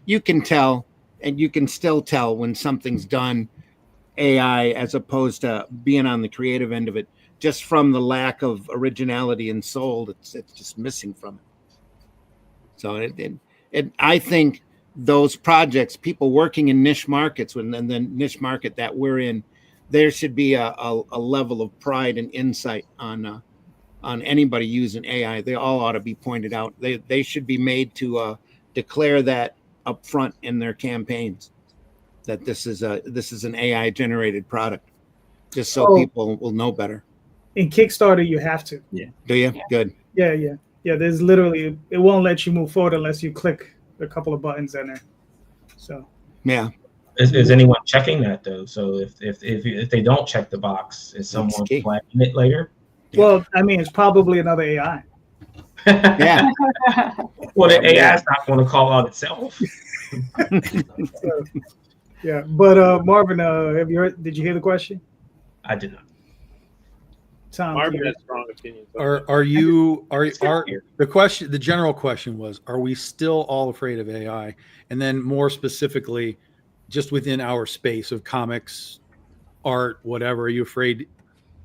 you can tell, and you can still tell when something's done AI as opposed to being on the creative end of it, just from the lack of originality and soul. It's just missing from it. So I think those projects, people working in niche markets, and the niche market that we're in, there should be a level of pride and insight on anybody using AI. They all ought to be pointed out. They should be made to declare that up front in their campaigns, that this is an AI generated product, just so Oh, people will know better. in Kickstarter, you have to. Yeah. Do you? Yeah. Good. Yeah. There's literally, it won't let you move forward unless you click a couple of buttons in there. So Yeah. Is anyone checking that though? So if they don't check the box, is someone key. flagging it later? well, I mean, it's probably another AI. Yeah. Well, the AI is not going to call out itself. So, yeah, but Marvin, did you hear the question? I did not. Tom, Marvin has strong opinions. The general question was, are we still all afraid of AI? And then more specifically, just within our space of comics, art, whatever, are you afraid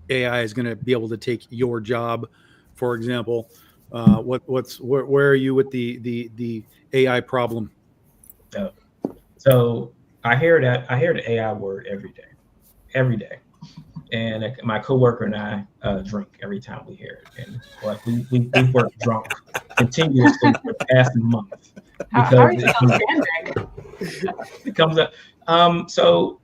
AI is going to be able to take your job, for example? Where are you with the AI problem? So I hear the AI word every day, and my coworker and I drink every time we hear it, and like we work drunk continuously for the past month How are you because still standing? it comes up. So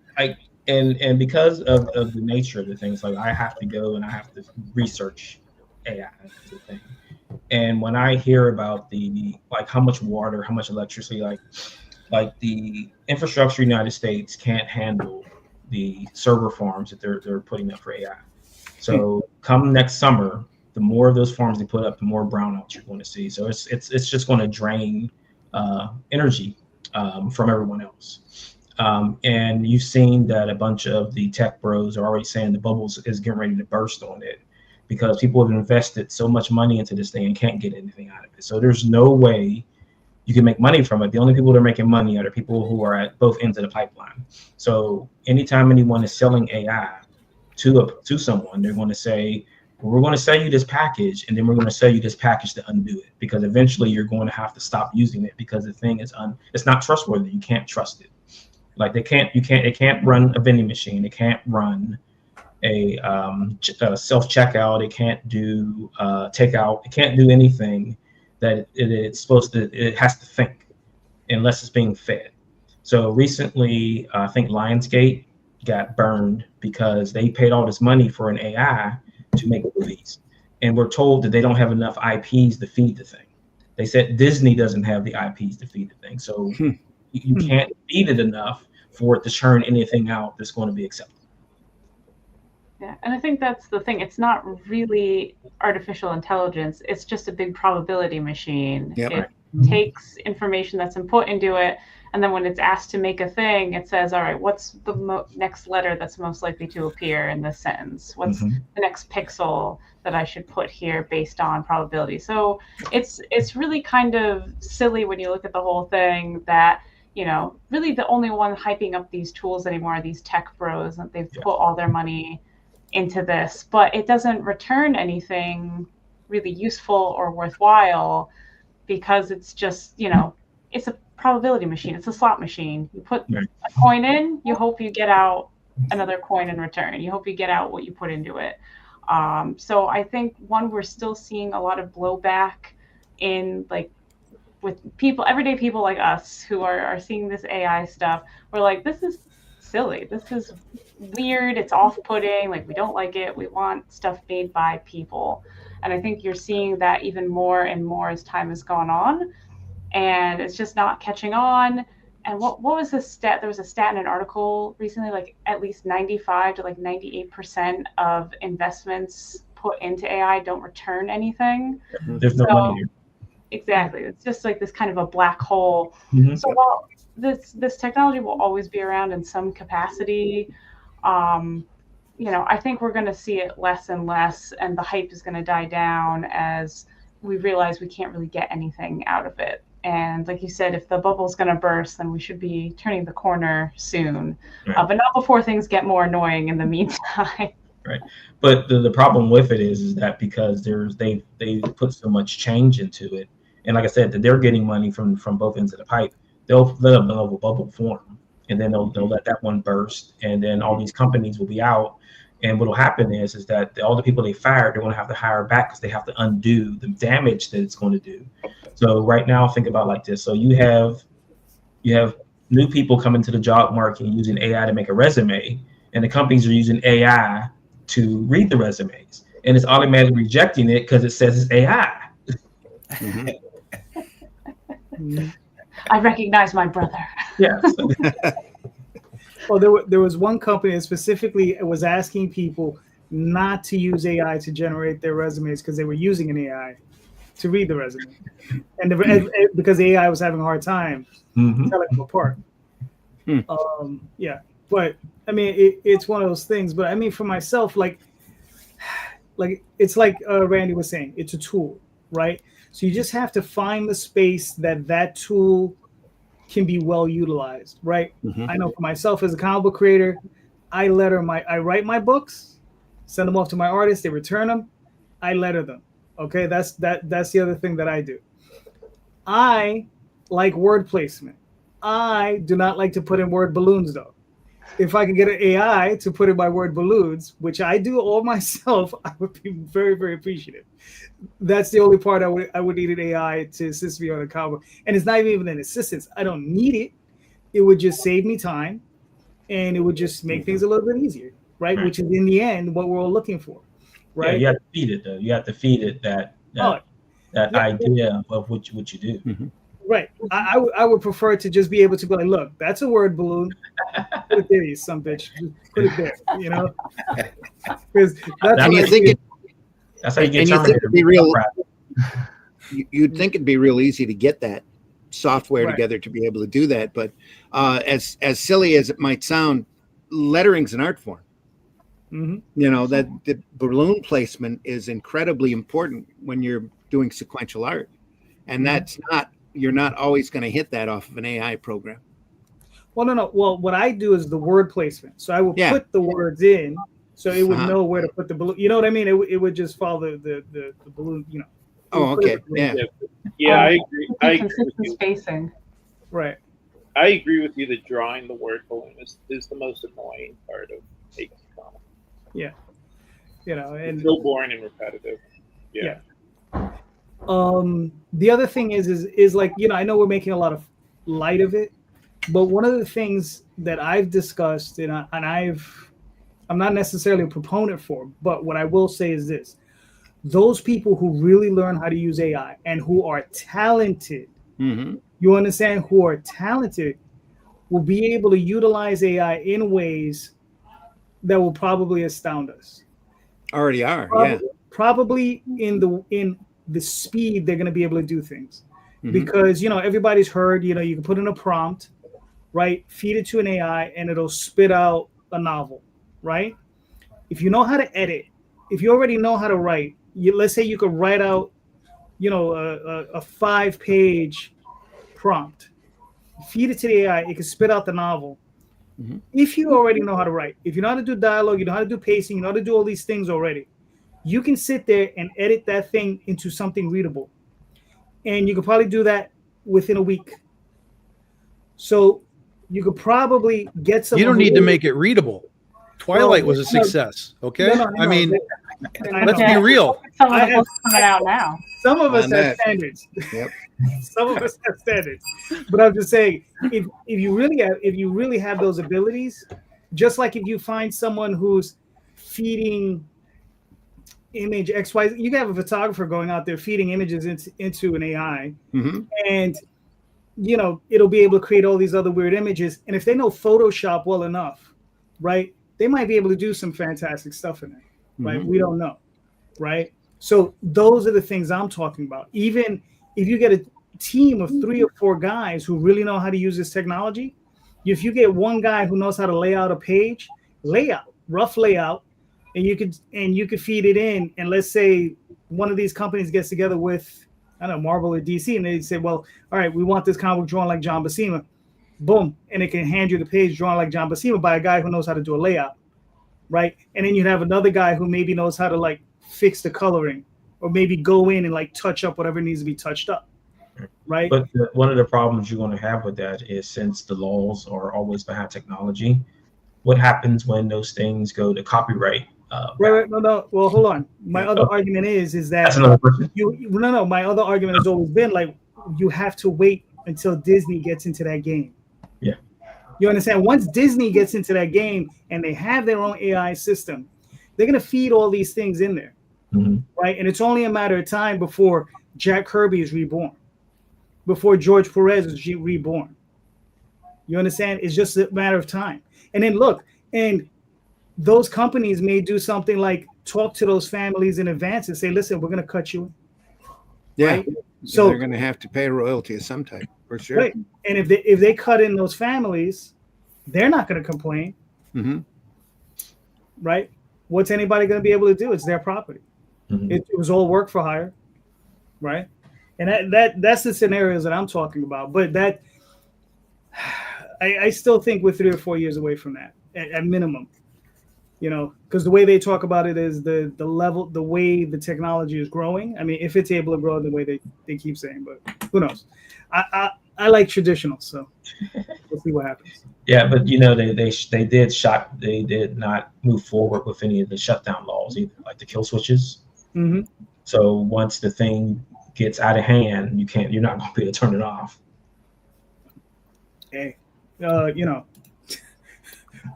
and because of the nature of the things, like I have to go and I have to research AI as a thing. And when I hear about like how much water, how much electricity, like the infrastructure in the United States can't handle the server farms that they're putting up for AI. So come next summer, the more of those farms they put up, the more brownouts you're going to see. So it's just going to drain energy from everyone else. And you've seen that a bunch of the tech bros are already saying the bubbles is getting ready to burst on it, because people have invested so much money into this thing and can't get anything out of it. So there's no way you can make money from it. The only people that are making money are the people who are at both ends of the pipeline. So anytime anyone is selling AI to someone, they're going to say, well, we're going to sell you this package, and then we're going to sell you this package to undo it, because eventually you're going to have to stop using it because the thing is it's not trustworthy. You can't trust it. Like it can't run a vending machine. It can't run a self checkout. It can't do takeout. It can't do anything that it's supposed to. It has to think unless it's being fed. So recently, I think Lionsgate got burned because they paid all this money for an AI to make movies, and we're told that they don't have enough IPs to feed the thing. They said Disney doesn't have the IPs to feed the thing, so you can't feed it enough for it to churn anything out that's going to be acceptable. Yeah, and I think that's the thing. It's not really artificial intelligence. It's just a big probability machine. Yep. It takes information that's input into it, and then when it's asked to make a thing, it says, all right, what's the next letter that's most likely to appear in this sentence? What's the next pixel that I should put here based on probability? So it's really kind of silly when you look at the whole thing that, you know, really the only one hyping up these tools anymore are these tech bros, and they've put all their money into this, but it doesn't return anything really useful or worthwhile, because it's just, you know, it's a probability machine. It's a slot machine. You put a coin in, you hope you get out another coin in return. You hope you get out what you put into it. So I think we're still seeing a lot of blowback in, like, with people, everyday people like us who are seeing this AI stuff. We're like, this is silly. This is weird. It's off-putting. Like, we don't like it. We want stuff made by people. And I think you're seeing that even more and more as time has gone on. And it's just not catching on. And what was the stat? There was a stat in an article recently, like at least 95 to like 98% of investments put into AI don't return anything. There's no money here. Exactly. It's just like this kind of a black hole. So while this technology will always be around in some capacity, you know, I think we're going to see it less and less, and the hype is going to die down as we realize we can't really get anything out of it. And like you said, if the bubble's going to burst, then we should be turning the corner soon, Right. but not before things get more annoying in the meantime. Right. But the problem with it is that because they put so much change into it, and like I said, that they're getting money from both ends of the pipe. They'll let a bubble form, and then they'll let that one burst, and then all these companies will be out. And what will happen is that all the people they fired, they're going to have to hire back because they have to undo the damage that it's going to do. So right now, think about it like this. So you have new people coming to the job market and using AI to make a resume, and the companies are using AI to read the resumes, and it's automatically rejecting it because it says it's AI. I recognize my brother. Yeah. Well, there was one company that specifically was asking people not to use AI to generate their resumes because they were using an AI to read the resume, and because the AI was having a hard time telling them apart. Yeah, but I mean, it's one of those things. But I mean, for myself, like it's like Randy was saying, it's a tool, right? So you just have to find the space that tool can be well utilized, right? I know for myself as a comic book creator, I write my books, send them off to my artists, they return them, I letter them. Okay, that's the other thing that I do. I like word placement. I do not like to put in word balloons though. If I can get an AI to put in my word balloons, which I do all myself, I would be very, very appreciative. That's the only part I would need an AI to assist me on a comic. And it's not even an assistance. I don't need it. It would just save me time, and it would just make things a little bit easier, right? Which is in the end what we're all looking for, right? Yeah, you have to feed it though. You have to feed it that idea of what you do. Right. I would prefer to just be able to go like, look, that's a word balloon. Put it there, you son bitch. Just put it there, you know? Because that's And you think that's how you get and you think Terminator. it'd be real. You'd think it'd be real easy to get that software together to be able to do that, but as silly as it might sound, lettering's an art form. You know, that the balloon placement is incredibly important when you're doing sequential art, and you're not always going to hit that off of an AI program. Well, no. Well, what I do is the word placement. So I will put the words in, so it would know where to put the balloon. You know what I mean? It would just follow the balloon. You know. Oh, okay. Yeah, I agree. I agree with you. Spacing. Right. I agree with you that drawing the word balloon is the most annoying part of making comics. Yeah. You know, and it's so boring and repetitive. Yeah. The other thing is like, you know, I know we're making a lot of light of it, but one of the things that I've discussed I'm not necessarily a proponent for, but what I will say is this: those people who really learn how to use AI and who are talented, you understand, who are talented, will be able to utilize AI in ways that will probably astound us. Already are, probably in the speed they're going to be able to do things, because you know, everybody's heard, you know, you can put in a prompt, right, feed it to an AI and it'll spit out a novel, right? If you know how to edit, if you already know how to write, let's say you could write out, you know, a 5-page prompt, feed it to the AI, it can spit out the novel. If you already know how to write, if you know how to do dialogue, you know how to do pacing, you know how to do all these things already, you can sit there and edit that thing into something readable. And you could probably do that within a week. So you could probably get some. You don't need to make it readable. Twilight was a success. Okay. No, I mean, let's be real. Some of the books coming out now. Some of us have standards. Some of us have standards. But I'm just saying, if you really have those abilities, just like if you find someone who's feeding image XY, you can have a photographer going out there feeding images into an AI, and you know, it'll be able to create all these other weird images. And if they know Photoshop well enough, right, they might be able to do some fantastic stuff in it, right? We don't know, right? So those are the things I'm talking about. Even if you get a team of 3 or 4 guys who really know how to use this technology, if you get one guy who knows how to lay out a page, rough layout, and you could feed it in, and let's say one of these companies gets together with I don't know, Marvel or DC, and they say, well, all right, we want this comic book drawn like John Buscema. Boom, and it can hand you the page drawn like John Buscema by a guy who knows how to do a layout, right? And then you'd have another guy who maybe knows how to like fix the coloring, or maybe go in and like touch up whatever needs to be touched up, right? But one of the problems you're going to have with that is, since the laws are always behind technology, what happens when those things go to copyright? Right. No. Well, hold on. My other argument is that That's another question. No. My other argument has always been like, you have to wait until Disney gets into that game. Yeah. You understand? Once Disney gets into that game and they have their own AI system, they're gonna feed all these things in there, right? And it's only a matter of time before Jack Kirby is reborn, before George Perez is reborn. You understand? It's just a matter of time. And then look, and those companies may do something like talk to those families in advance and say, listen, we're going to cut you. Yeah. Right? So they're going to have to pay a royalty of some type, for sure. Right. And if they cut in those families, they're not going to complain. Right? What's anybody going to be able to do? It's their property. It was all work for hire. Right? And that's the scenarios that I'm talking about. But that I still think we're 3 or 4 years away from that at minimum. You know, because the way they talk about it is the level, the way the technology is growing. I mean, if it's able to grow the way they keep saying, but who knows? I like traditional, so we'll see what happens. Yeah, but you know, they did not move forward with any of the shutdown laws either, like the kill switches. So once the thing gets out of hand, you're not going to be able to turn it off. Hey, you know,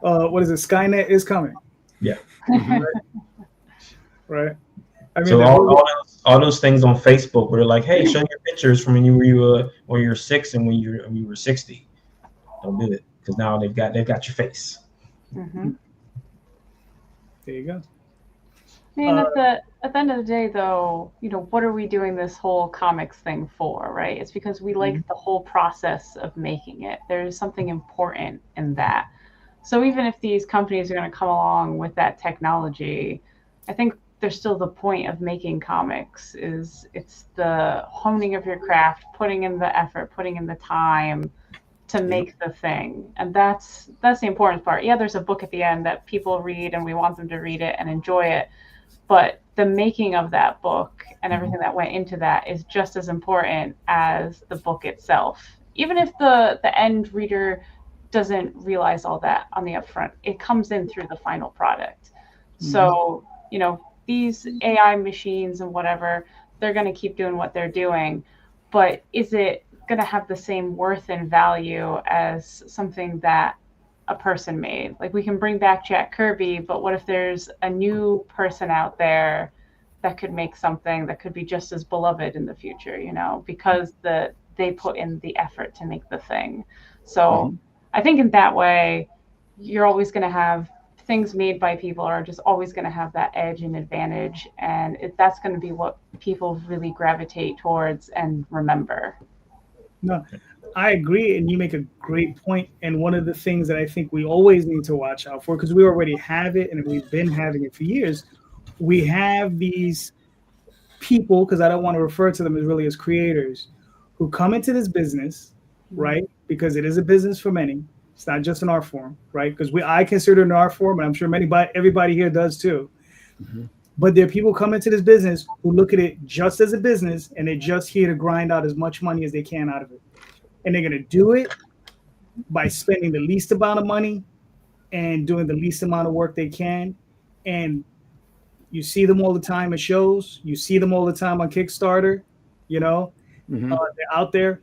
what is it? Skynet is coming. Yeah. Right. I mean, so all those things on Facebook where they're like, hey, show your pictures from when you were 6 and when you were 60. Don't do it, because now they've got your face. There you go. I mean, at the end of the day, though, you know, what are we doing this whole comics thing for, right? It's because we like the whole process of making it. There's something important in that. So even if these companies are going to come along with that technology, I think there's still the point of making comics is it's the honing of your craft, putting in the effort, putting in the time to make the thing. And that's the important part. Yeah, there's a book at the end that people read and we want them to read it and enjoy it. But the making of that book and everything that went into that is just as important as the book itself. Even if the end reader doesn't realize all that on the upfront, it comes in through the final product. So, you know, these AI machines and whatever, they're going to keep doing what they're doing. But is it going to have the same worth and value as something that a person made? Like, we can bring back Jack Kirby, but what if there's a new person out there that could make something that could be just as beloved in the future, you know, because they put in the effort to make the thing. So I think in that way, you're always going to have things made by people are just always going to have that edge and advantage. And that's going to be what people really gravitate towards and remember. No, I agree. And you make a great point. And one of the things that I think we always need to watch out for, because we already have it and we've been having it for years, we have these people, because I don't want to refer to them as really as creators, who come into this business, right? Because it is a business for many. It's not just an art form, right? Because I consider it an art form, and I'm sure everybody here does too. But there are people coming into this business who look at it just as a business, and they're just here to grind out as much money as they can out of it. And they're going to do it by spending the least amount of money and doing the least amount of work they can. And you see them all the time at shows. You see them all the time on Kickstarter. You know, they're out there.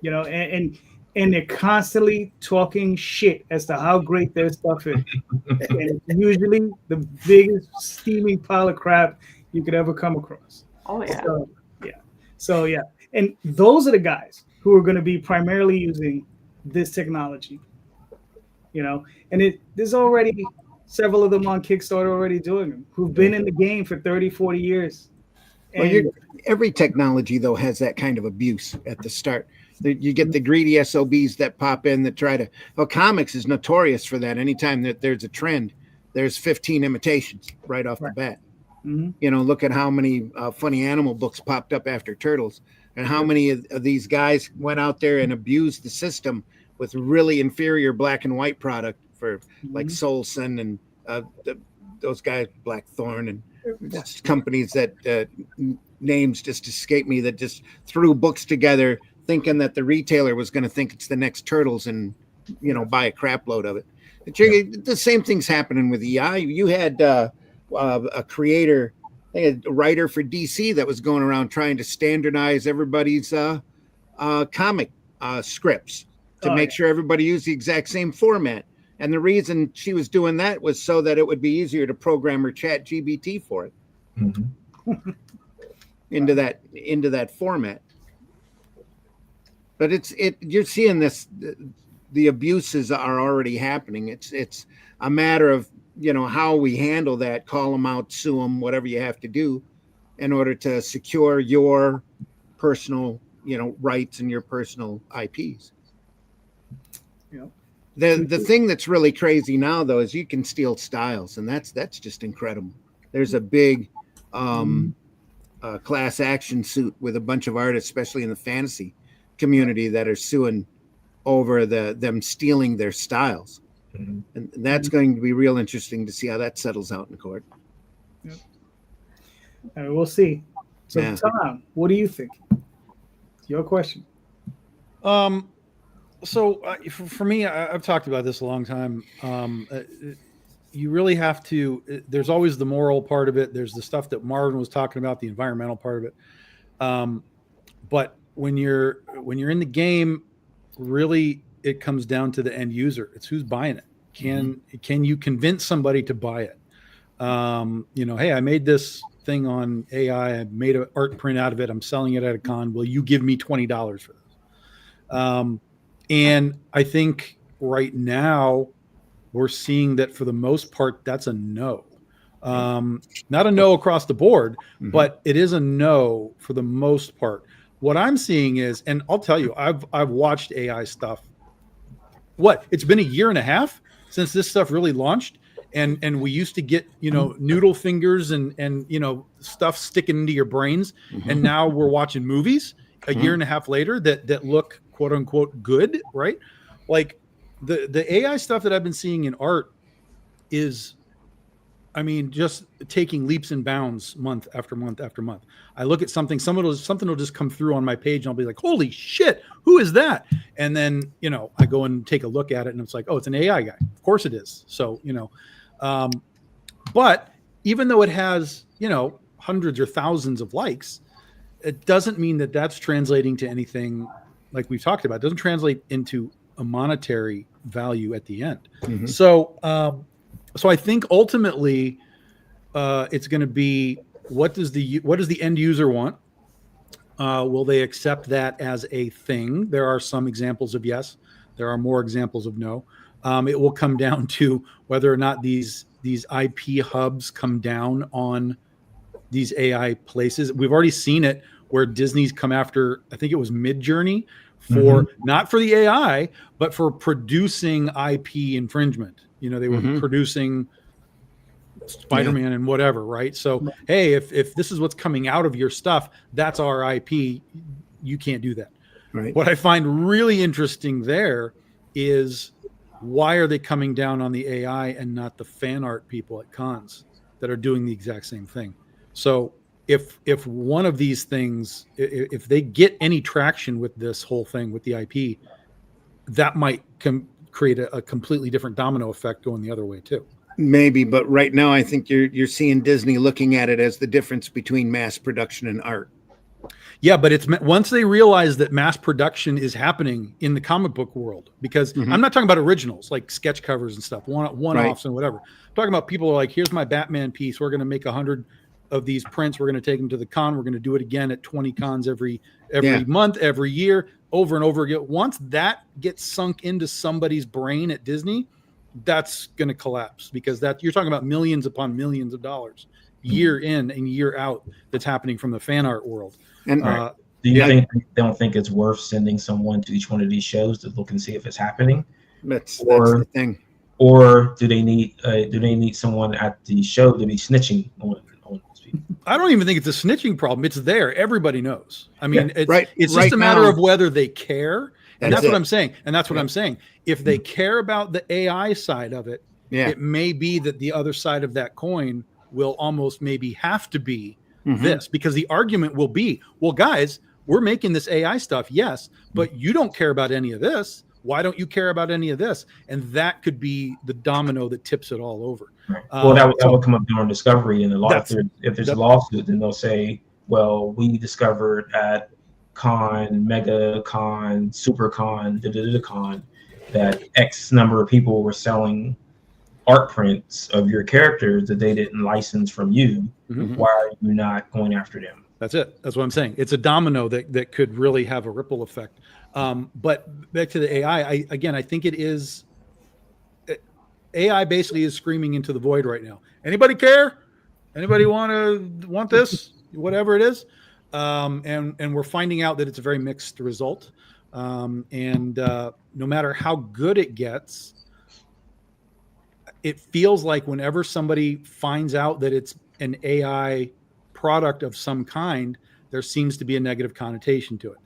You know, and they're constantly talking shit as to how great their stuff is. And it's usually the biggest steaming pile of crap you could ever come across. Oh, yeah. So, yeah. And those are the guys who are going to be primarily using this technology. You know, and there's already several of them on Kickstarter already doing them, who've been in the game for 30, 40 years. Well, every technology, though, has that kind of abuse at the start. You get the greedy SOBs that pop in that try to. Well, comics is notorious for that. Anytime that there's a trend, there's 15 imitations right off the bat. You know, look at how many funny animal books popped up after turtles, and how many of these guys went out there and abused the system with really inferior black and white product for like Solson and those guys, Blackthorn, and just companies that names just escape me, that just threw books together thinking that the retailer was going to think it's the next turtles and, you know, buy a crap load of it. The same thing's happening with EI. You had a creator, a writer for DC that was going around trying to standardize everybody's comic scripts to make sure everybody used the exact same format. And the reason she was doing that was so that it would be easier to program her chat GBT for it into that format. But you're seeing this, the abuses are already happening. It's a matter of, you know, how we handle that, call them out, sue them, whatever you have to do in order to secure your personal, you know, rights and your personal IPs. Yeah. The thing that's really crazy now, though, is you can steal styles, and that's just incredible. There's a big class action suit with a bunch of artists, especially in the fantasy community, that are suing over them stealing their styles. And that's going to be real interesting to see how that settles out in court. Yep. All right, we'll see. So, Tom, what do you think? Your question. So for me, I've talked about this a long time. You really have to. There's always the moral part of it. There's the stuff that Marvin was talking about, the environmental part of it. But when you're in the game, really, it comes down to the end user. It's who's buying it. Can you convince somebody to buy it? You know, hey, I made this thing on AI. I made an art print out of it. I'm selling it at a con. Will you give me $20 for this? And I think right now we're seeing that for the most part, that's a no. Not a no across the board, but it is a no for the most part. What I'm seeing is, and I'll tell you, I've watched AI stuff. It's been a year and a half since this stuff really launched. And we used to get, you know, noodle fingers and, you know, stuff sticking into your brains. And now we're watching movies a year and a half later that look quote unquote good, right? Like the AI stuff that I've been seeing in art is, I mean, just taking leaps and bounds month after month after month. I look at something will just come through on my page and I'll be like, holy shit, who is that? And then, you know, I go and take a look at it and it's like, oh, it's an AI guy. Of course it is. So, you know, but even though it has, you know, hundreds or thousands of likes, it doesn't mean that that's translating to anything like we've talked about. It doesn't translate into a monetary value at the end. So I think ultimately it's going to be, what does the end user want? Will they accept that as a thing? There are some examples of yes. There are more examples of no. It will come down to whether or not these IP hubs come down on these AI places. We've already seen it where Disney's come after, I think it was Midjourney, for not for the AI, but for producing IP infringement. You know, they were producing Spider-Man and whatever, right? So, hey, if this is what's coming out of your stuff, that's our IP. You can't do that. Right. What I find really interesting there is, why are they coming down on the AI and not the fan art people at cons that are doing the exact same thing? So if one of these things, if they get any traction with this whole thing with the IP, that might create a completely different domino effect going the other way too. Maybe, but right now I think you're seeing Disney looking at it as the difference between mass production and art. Yeah, but it's once they realize that mass production is happening in the comic book world, because I'm not talking about originals like sketch covers and stuff, one-offs and whatever. I'm talking about people who are like, here's my Batman piece. We're going to make 100 of these prints. We're going to take them to the con. We're going to do it again at 20 cons every month, every year, over and over again. Once that gets sunk into somebody's brain at Disney, that's going to collapse, because you're talking about millions upon millions of dollars year in and year out that's happening from the fan art world. And do you think they don't think it's worth sending someone to each one of these shows to look and see if it's happening? That's the thing. Or do they need someone at the show to be snitching on these I don't even think it's a snitching problem. It's there. Everybody knows. I mean, it's Right just a matter now, of whether they care. And that's it. what I'm saying. And that's what I'm saying. If they care about the AI side of it, it may be that the other side of that coin will almost maybe have to be this, because the argument will be, well, guys, we're making this AI stuff. Yes, but you don't care about any of this. Why don't you care about any of this? And that could be the domino that tips it all over. Right. Well, that would come up during discovery, and if there's a lawsuit, then they'll say, well, we discovered at con, mega con, super con, con, that X number of people were selling art prints of your characters that they didn't license from you. Why are you not going after them? That's it. That's what I'm saying. It's a domino that could really have a ripple effect. But back to the AI, I think it is, AI basically is screaming into the void right now. Anybody care? Anybody want this? Whatever it is. And we're finding out that it's a very mixed result. No matter how good it gets, it feels like whenever somebody finds out that it's an AI product of some kind, there seems to be a negative connotation to it.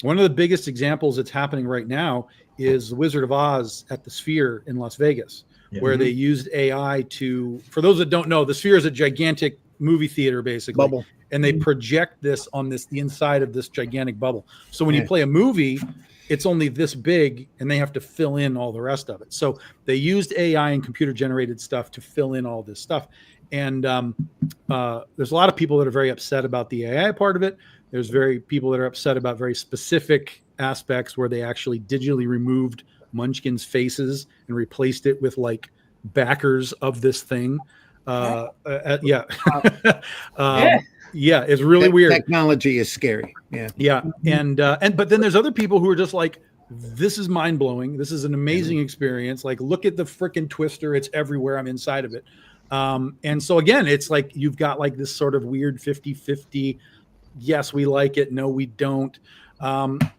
One of the biggest examples that's happening right now is the Wizard of Oz at the Sphere in Las Vegas, where they used AI to, for those that don't know, the Sphere is a gigantic movie theater, basically. Bubble. And they project this on the inside of this gigantic bubble. So when you play a movie, it's only this big, and they have to fill in all the rest of it. So they used AI and computer generated stuff to fill in all this stuff. And there's a lot of people that are very upset about the AI part of it. There's people that are upset about very specific aspects where they actually digitally removed Munchkin's faces and replaced it with like backers of this thing. It's really weird. Technology is scary. And but then there's other people who are just like, this is mind blowing. This is an amazing experience. Like, look at the freaking twister. It's everywhere. I'm inside of it. And so again, it's like you've got like this sort of weird 50-50. Yes, we like it. No, we don't. And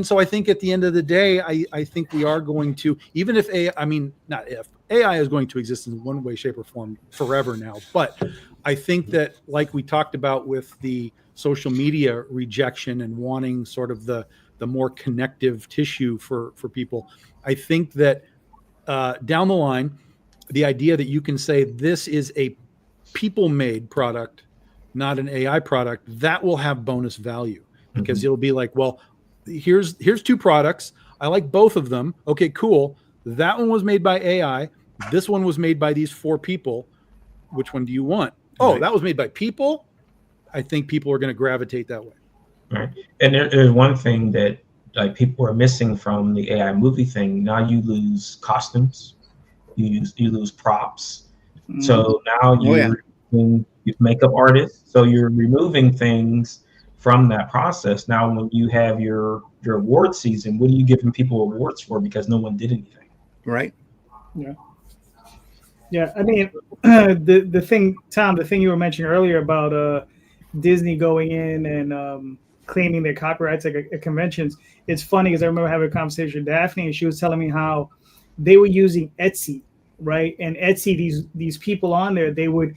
so I think at the end of the day, I think we are going to, even if AI is going to exist in one way, shape, or form forever now. But I think that, like we talked about with the social media rejection and wanting sort of the more connective tissue for people, I think that down the line, the idea that you can say this is a people-made product, not an AI product, that will have bonus value, because it'll be like, well, here's two products. I like both of them. Okay, cool. That one was made by AI. This one was made by these 4 people. Which one do you want? Oh, that was made by people. I think people are going to gravitate that way. Right. And there's one thing that like people are missing from the AI movie thing. Now you lose costumes, you lose props. So now you're makeup artists. So you're removing things from that process. Now, when you have your award season, what are you giving people awards for? Because no one did anything. Right. Yeah. I mean, the thing, Tom, the thing you were mentioning earlier about Disney going in and claiming their copyrights at conventions, it's funny because I remember having a conversation with Daphne, and she was telling me how they were using Etsy, right? And Etsy, these people on there, they would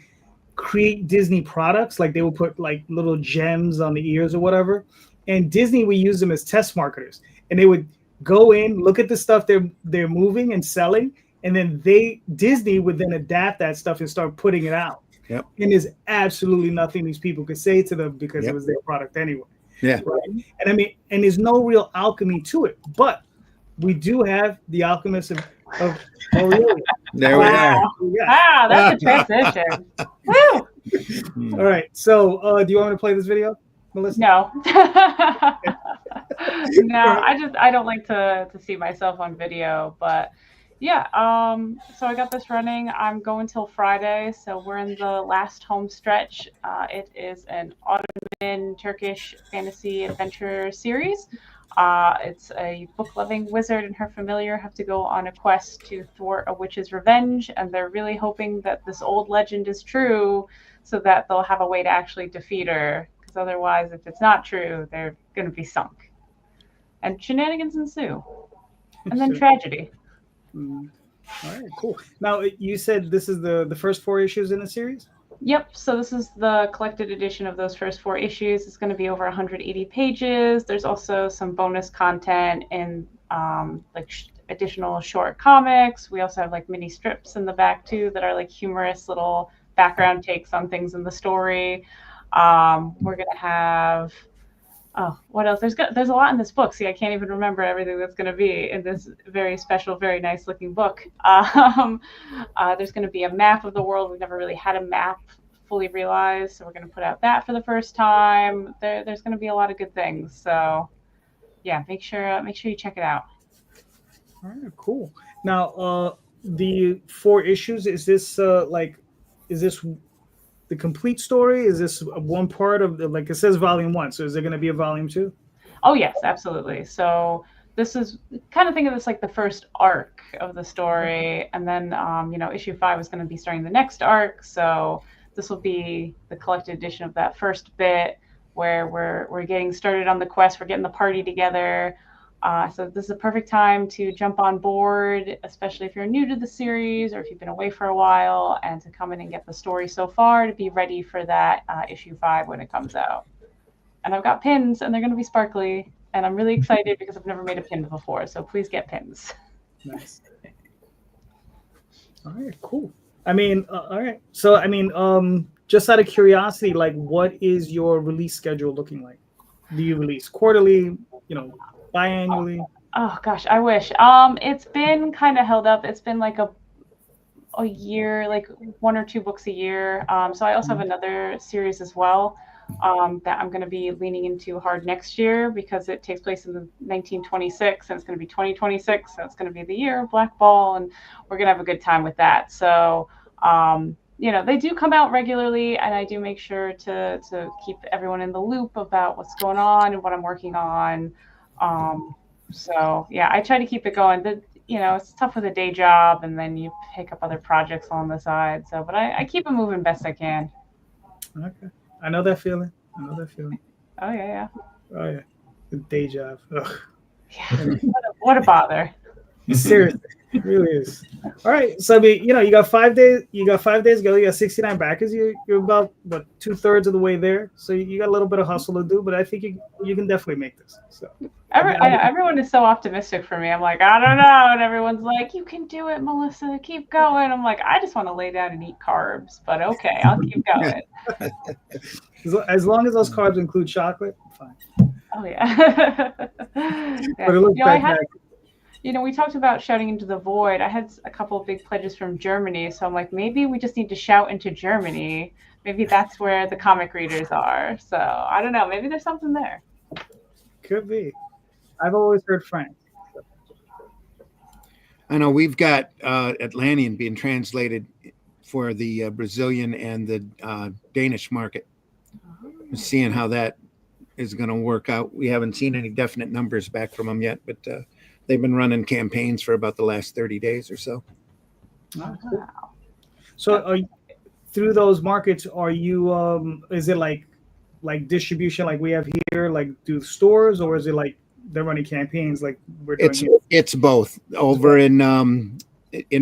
create Disney products, like they would put like little gems on the ears or whatever, and Disney would use them as test marketers, and they would go in, look at the stuff they're moving and selling, and then Disney would then adapt that stuff and start putting it out. Yep. And there's absolutely nothing these people could say to them because it was their product anyway. Yeah. Right? And I mean, and there's no real alchemy to it, but we do have the alchemist of Aurelia. There we are. Wow, that's a transition. Woo! All right. So do you want me to play this video, Melissa? No. No, I don't like to see myself on video, but yeah. So I got this running. I'm going till Friday, so we're in the last home stretch. It is an Ottoman Turkish fantasy adventure series. It's a book-loving wizard and her familiar have to go on a quest to thwart a witch's revenge, and they're really hoping that this old legend is true so that they'll have a way to actually defeat her, because otherwise, if it's not true, they're going to be sunk. And shenanigans ensue. And then tragedy. All right, cool. Now, you said this is the first 4 issues in the series? Yep. So this is the collected edition of those first 4 issues. It's going to be over 180 pages. There's also some bonus content and like additional short comics. We also have like mini strips in the back too that are like humorous little background takes on things in the story. We're going to have what else? There's a lot in this book. See, I can't even remember everything that's going to be in this very special, very nice looking book. There's going to be a map of the world. We've never really had a map fully realized, so we're going to put out that for the first time. There's going to be a lot of good things. So, yeah, make sure you check it out. All right, cool. Now, the 4 issues, is this the complete story? Is this one part of the, like it says volume 1? So is there going to be a volume 2? Oh yes, absolutely. So this is kind of think of this like the first arc of the story, and then issue 5 is going to be starting the next arc. So this will be the collected edition of that first bit where we're getting started on the quest. We're getting the party together. So this is a perfect time to jump on board, especially if you're new to the series or if you've been away for a while, and to come in and get the story so far to be ready for that issue 5 when it comes out. And I've got pins, and they're going to be sparkly, and I'm really excited because I've never made a pin before, so please get pins. Nice. All right, cool. I mean, all right. So, I mean, just out of curiosity, like, what is your release schedule looking like? Do you release quarterly, biannually? Oh gosh, I wish. It's been kind of held up. It's been like a year, like 1 or 2 books a year. So I also have another series as well that I'm going to be leaning into hard next year because it takes place in 1926 and it's going to be 2026. So it's going to be the year of Black Ball, and we're going to have a good time with that. So they do come out regularly, and I do make sure to keep everyone in the loop about what's going on and what I'm working on. So yeah, I try to keep it going. It's tough with a day job, and then you pick up other projects on the side. So, but I keep it moving best I can. Okay, I know that feeling. Oh yeah. Oh yeah, the day job. Ugh. Yeah. What a bother. Seriously, it really is. All right, so I mean, you got 5 days. You got 5 days ago. You got 69 backers. You're about 2/3 of the way there. So you got a little bit of hustle to do, but I think you can definitely make this. So everyone is so optimistic for me. I'm like, I don't know, and everyone's like, you can do it, Melissa. Keep going. I'm like, I just want to lay down and eat carbs, but okay, I'll keep going. As long as those carbs include chocolate, fine. Oh yeah. But it looks we talked about shouting into the void. I had a couple of big pledges from Germany, so I'm like, maybe we just need to shout into Germany. Maybe that's where the comic readers are. So I don't know. Maybe there's something there. Could be. I've always heard France. I know we've got Atlantean being translated for the Brazilian and the Danish market. Seeing how that is going to work out. We haven't seen any definite numbers back from them yet, but they've been running campaigns for about the last 30 days or so. Wow. So through those markets, are you, is it like distribution like we have here, like do stores, or is it like they're running campaigns like we're doing here? It's both. Over in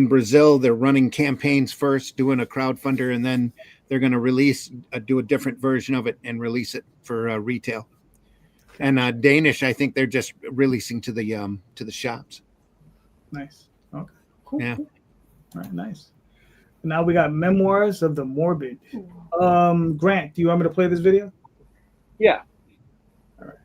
Brazil, they're running campaigns first, doing a crowdfunder, and then they're going to do a different version of it and release it for retail. And Danish, I think they're just releasing to the shops. Nice. Okay. Cool. Yeah. Cool. All right. Nice. Now we got Memoirs of the Morbid. Grant, do you want me to play this video? Yeah. All right.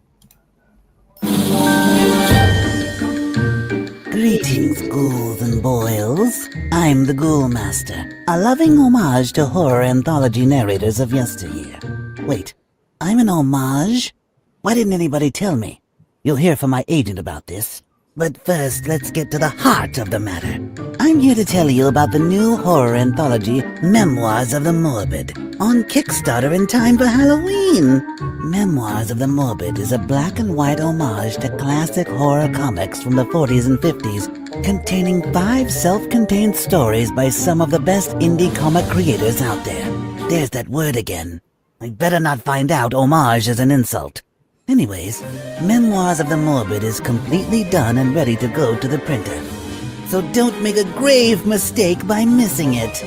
Greetings, ghouls and boils. I'm the Ghoul Master, a loving homage to horror anthology narrators of yesteryear. Wait, I'm an homage? Why didn't anybody tell me? You'll hear from my agent about this. But first, let's get to the heart of the matter. I'm here to tell you about the new horror anthology, Memoirs of the Morbid, on Kickstarter in time for Halloween. Memoirs of the Morbid is a black and white homage to classic horror comics from the 40s and 50s, containing 5 self-contained stories by some of the best indie comic creators out there. There's that word again. I better not find out homage is an insult. Anyways, Memoirs of the Morbid is completely done and ready to go to the printer. So don't make a grave mistake by missing it.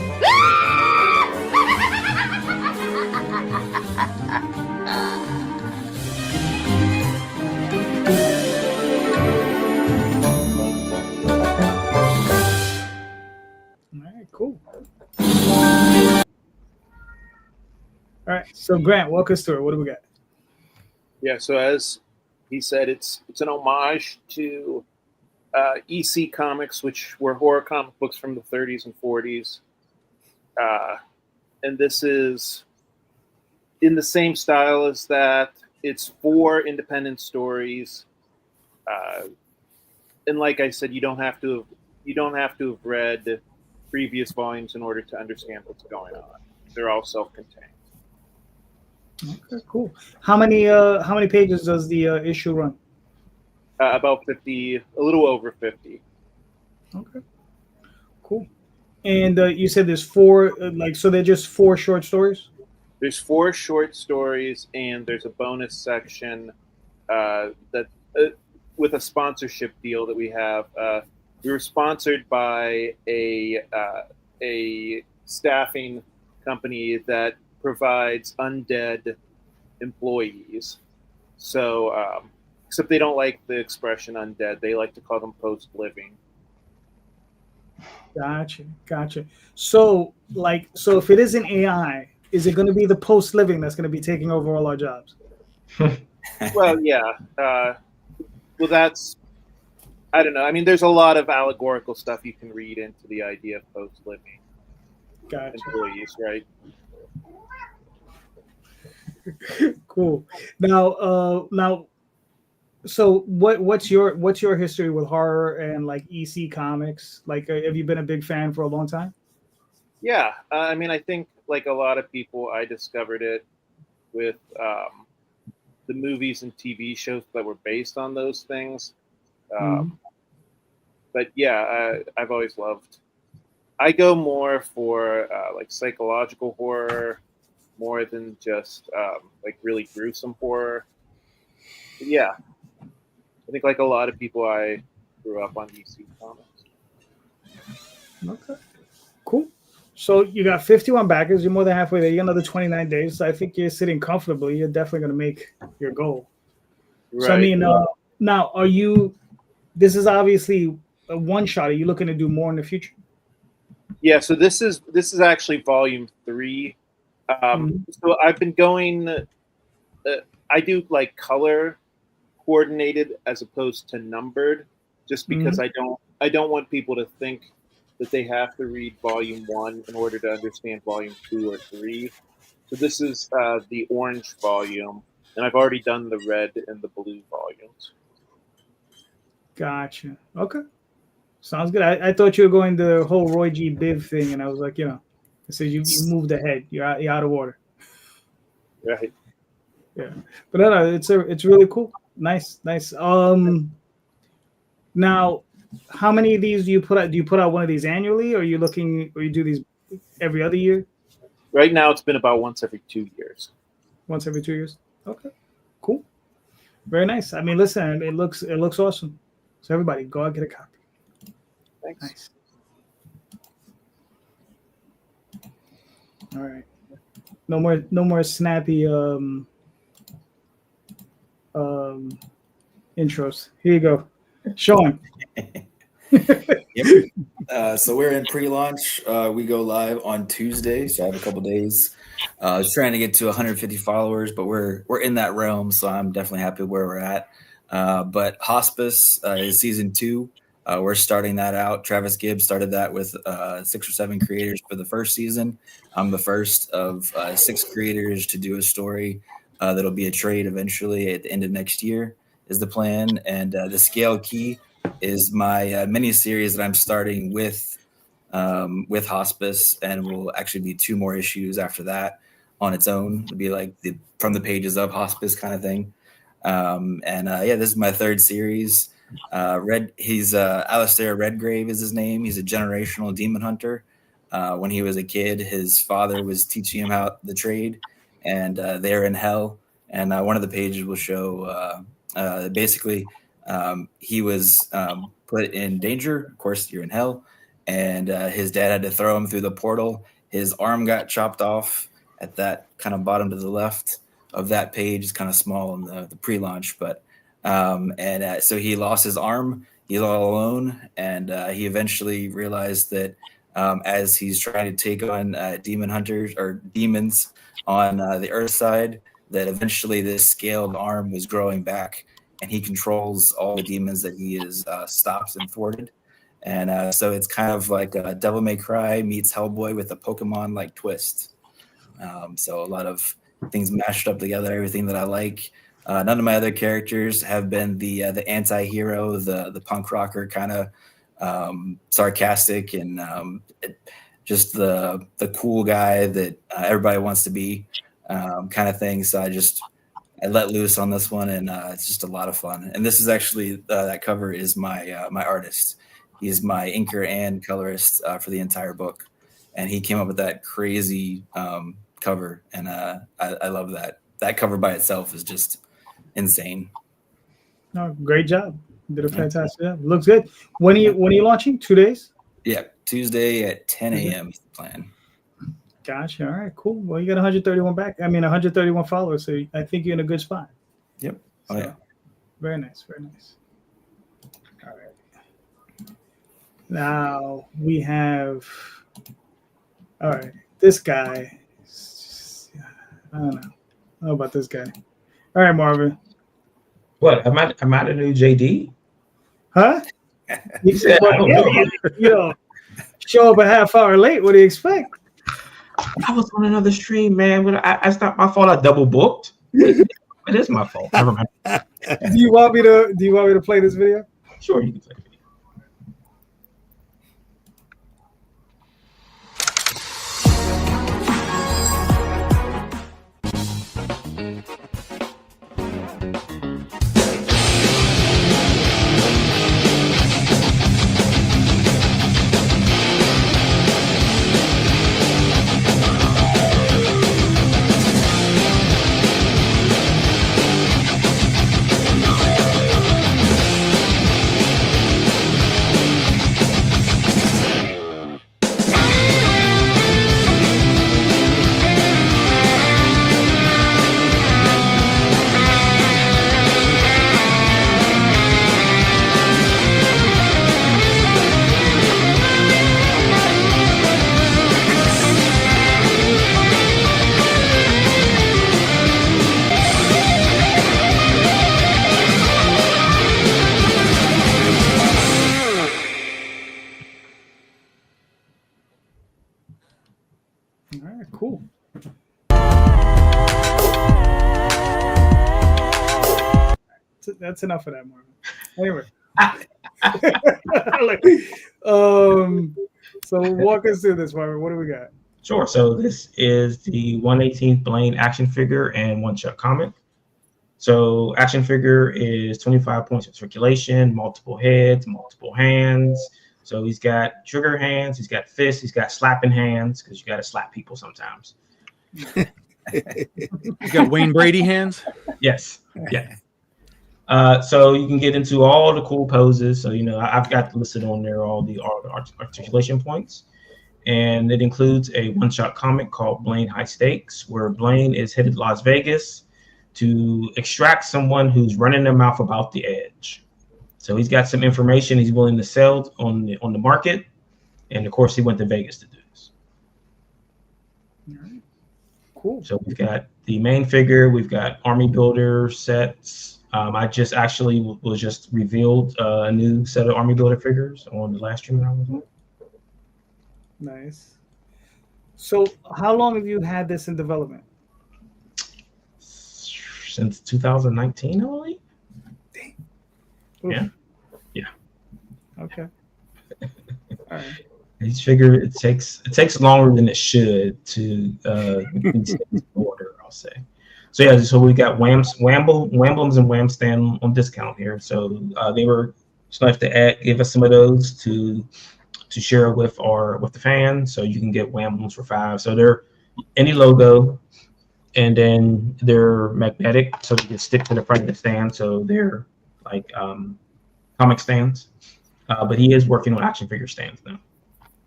All right. So Grant, walk us through it. What do we got? Yeah, so as he said, it's an homage to EC comics, which were horror comic books from the 30s and 40s. And this is in the same style as that. It's 4 independent stories. And like I said, you don't have to have read previous volumes in order to understand what's going on. They're all self-contained. Okay, cool. How many pages does the issue run? About 50, a little over 50. Okay, cool. And you said there's 4, so they're just 4 short stories? There's 4 short stories, and there's a bonus section that with a sponsorship deal that we have. We were sponsored by a staffing company that provides undead employees. So, except they don't like the expression undead. They like to call them post-living. Gotcha. So if it is an AI, is it going to be the post-living that's going to be taking over all our jobs? Well, yeah. Well, that's, I don't know. I mean, there's a lot of allegorical stuff you can read into the idea of post-living employees, right? Cool. Now, so what's your history with horror and like EC comics? Like, have you been a big fan for a long time? Yeah, I mean, I think like a lot of people, I discovered it with the movies and TV shows that were based on those things. But yeah, I've always loved. I go more for like psychological horror, more than just like really gruesome horror. But yeah, I think like a lot of people, I grew up on DC comics. Okay, cool. So you got 51 backers. You're more than halfway there. You got another 29 days. So I think you're sitting comfortably. You're definitely going to make your goal. Right. So I mean, now are you? This is obviously a one shot. Are you looking to do more in the future? Yeah. So this is actually volume 3. So I've been going. I do like color coordinated as opposed to numbered, just because I don't want people to think that they have to read volume 1 in order to understand volume 2 or 3. So this is the orange volume, and I've already done the red and the blue volumes. Gotcha. Okay. Sounds good. I thought you were going the whole Roy G. Biv thing, and I was like, I said you moved ahead. You're out of order. Right. Yeah. But no, it's really cool. Nice. Now, how many of these do you put out? Do you put out one of these annually, or you do these every other year? Right now, it's been about once every 2 years. Once every 2 years. Okay, cool, very nice. I mean, listen, it looks awesome. So everybody, go out and get a copy. Thanks. Nice. All right. No more snappy intros. Here you go, Sean. Yep. So we're in pre-launch. We go live on Tuesday, so I have a couple days. I was trying to get to 150 followers, but we're in that realm, so I'm definitely happy where we're at. But Hospice is season 2. We're starting that out. Travis Gibbs started that with 6 or 7 creators for the first season. I'm the first of 6 creators to do a story that'll be a trade eventually at the end of next year is the plan. And the Scale Key is my mini series that I'm starting with Hospice, and will actually be 2 more issues after that on its own. It'll be like from the pages of Hospice kind of thing. This is my 3rd series. He's Alistair Redgrave is his name. He's a generational demon hunter. When he was a kid, his father was teaching him how the trade, and they're in hell. And one of the pages will show basically he was put in danger. Of course, you're in hell, and his dad had to throw him through the portal. His arm got chopped off at that kind of bottom to the left of that page. It's kind of small in the pre-launch, but so he lost his arm. He's all alone, and he eventually realized that as he's trying to take on demon hunters or demons on the Earth side. That eventually this scaled arm was growing back, and he controls all the demons that he has stopped and thwarted. And so it's kind of like Devil May Cry meets Hellboy with a Pokemon-like twist. So a lot of things mashed up together, everything that I like. None of my other characters have been the anti-hero, the punk rocker kind of sarcastic and just the cool guy that everybody wants to be, kind of thing. So I let loose on this one, and it's just a lot of fun. And this is actually that cover is my my artist. He's my inker and colorist for the entire book, and he came up with that crazy cover, and I love that. That cover by itself is just insane. No, great job. You did a fantastic job. Looks good. When are you launching? 2 days? Yeah, Tuesday at 10 a.m. is the plan. Gotcha. All right, cool. Well, you got 131 followers, so I think you're in a good spot. Yep. Oh, yeah. Very nice. Very nice. All right. Now we have. All right, this guy. I don't know about this guy. All right, Marvin. What? Am I the new JD? Huh? You said, I don't know. You know, show up a half hour late. What do you expect? I was on another stream, man. But it's not my fault. I double booked. It is my fault. Never mind. Do you want me to play this video? Sure, you can play the video. All right, cool. That's enough of that, Marvin. Anyway. So walk us through this, Marvin. What do we got? Sure. So this is the 1/18th Blaine action figure and one-shot comic. So action figure is 25 points of circulation, multiple heads, multiple hands. So he's got trigger hands, he's got fists, he's got slapping hands, because you got to slap people sometimes. You got Wayne Brady hands? Yes. Yeah. So you can get into all the cool poses. So, I've got listed on there all the articulation points. And it includes a one-shot comic called Blaine High Stakes, where Blaine is headed to Las Vegas to extract someone who's running their mouth about the edge. So he's got some information he's willing to sell on the market. And, of course, he went to Vegas to do this. All right. Cool. So we've got the main figure. We've got army builder sets. I just actually was just revealed a new set of army builder figures on the last stream that I was on. Nice. So how long have you had this in development? Since 2019, I believe. Yeah. Yeah. Okay. All right. Each figure it takes longer than it should to order, I'll say. So yeah, so we got Wamblems and Wham Stand on discount here. So they were just nice to give us some of those to share with the fans. So you can get Wamblems for $5. So they're any logo, and then they're magnetic, so you can stick to the front of the stand. So they're like comic stands. But he is working on action figure stands now.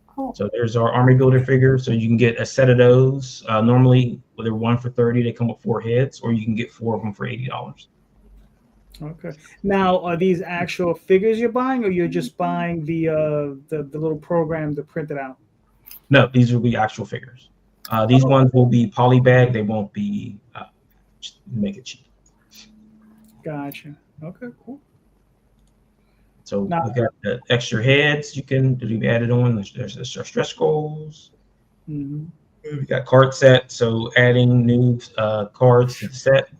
Cool. So there's our army builder figure. So you can get a set of those. Normally, they're 1 for $30. They come with 4 heads, or you can get 4 of them for $80. Okay. Now, are these actual figures you're buying, or you're just buying the little program to print it out? No, these will be actual figures. These ones will be polybag. They won't be make it cheap. Gotcha. Okay, cool. So we got the extra heads you can be added on. There's stretch goals. Mm-hmm. We got card set. So adding new cards to the set.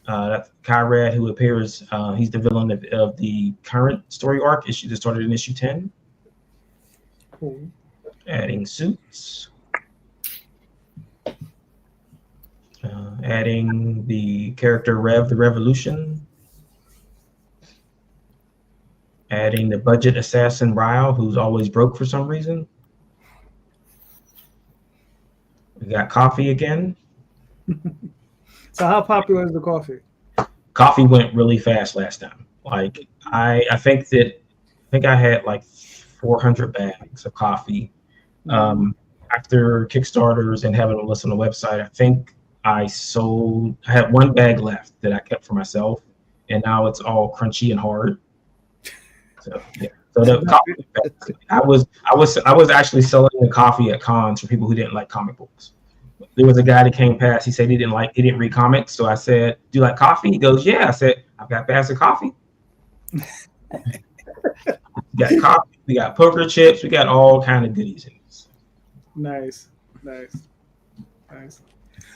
That's Kyrad, who appears. He's the villain of the current story arc issue that started in issue 10. Cool. Adding suits. Adding the character Rev the Revolution. Adding the budget assassin Ryle, who's always broke for some reason. We got coffee again. So how popular is the coffee? Coffee went really fast last time. Like I think I had like 400 bags of coffee. After Kickstarters and having a list on the website, I think I had one bag left that I kept for myself, and now it's all crunchy and hard. So yeah. So the coffee, I was actually selling the coffee at cons for people who didn't like comic books. There was a guy that came past. He said he didn't read comics. So I said, "Do you like coffee?" He goes, "Yeah." I said, "I've got bags of coffee." We got coffee. We got poker chips. We got all kind of goodies in this. Nice.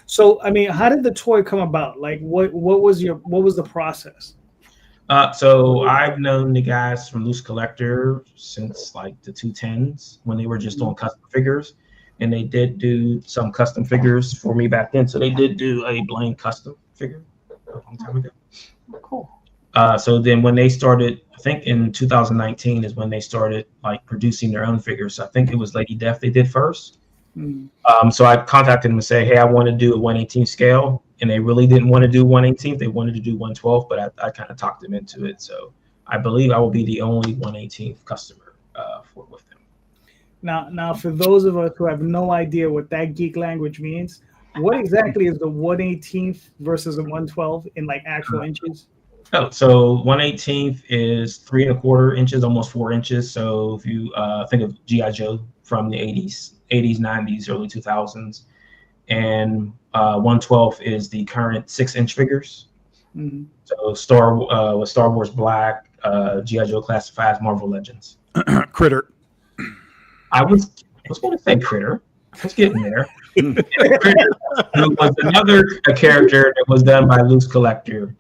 So I mean, how did the toy come about? Like, what was the process? So I've known the guys from Loose Collector since like the 2010s when they were just doing custom figures, and they did do some custom figures for me back then. So they did do a Blaine custom figure a long time ago. Cool. So then when they started, I think in 2019 is when they started like producing their own figures. So I think it was Lady Death they did first. So I contacted them and say, "Hey, I want to do a 1/18 scale," and they really didn't want to do 1/18. They wanted to do 1/12, but I kind of talked them into it. So I believe I will be the only 1/18 customer with them. Now, for those of us who have no idea what that geek language means, what exactly is the 1/18 versus a 1/12 in like actual inches? Oh, so 1/18 is 3 1/4 inches, almost 4 inches. So if you think of G.I. Joe from the 80s, 90s, early 2000s, and 1/12 is the current 6-inch figures. Mm-hmm. So Star Wars Black, G.I. Joe Classifieds, Marvel Legends. Critter. I was going to say Critter. I was getting there. Critter, who was another character that was done by Loose Collector.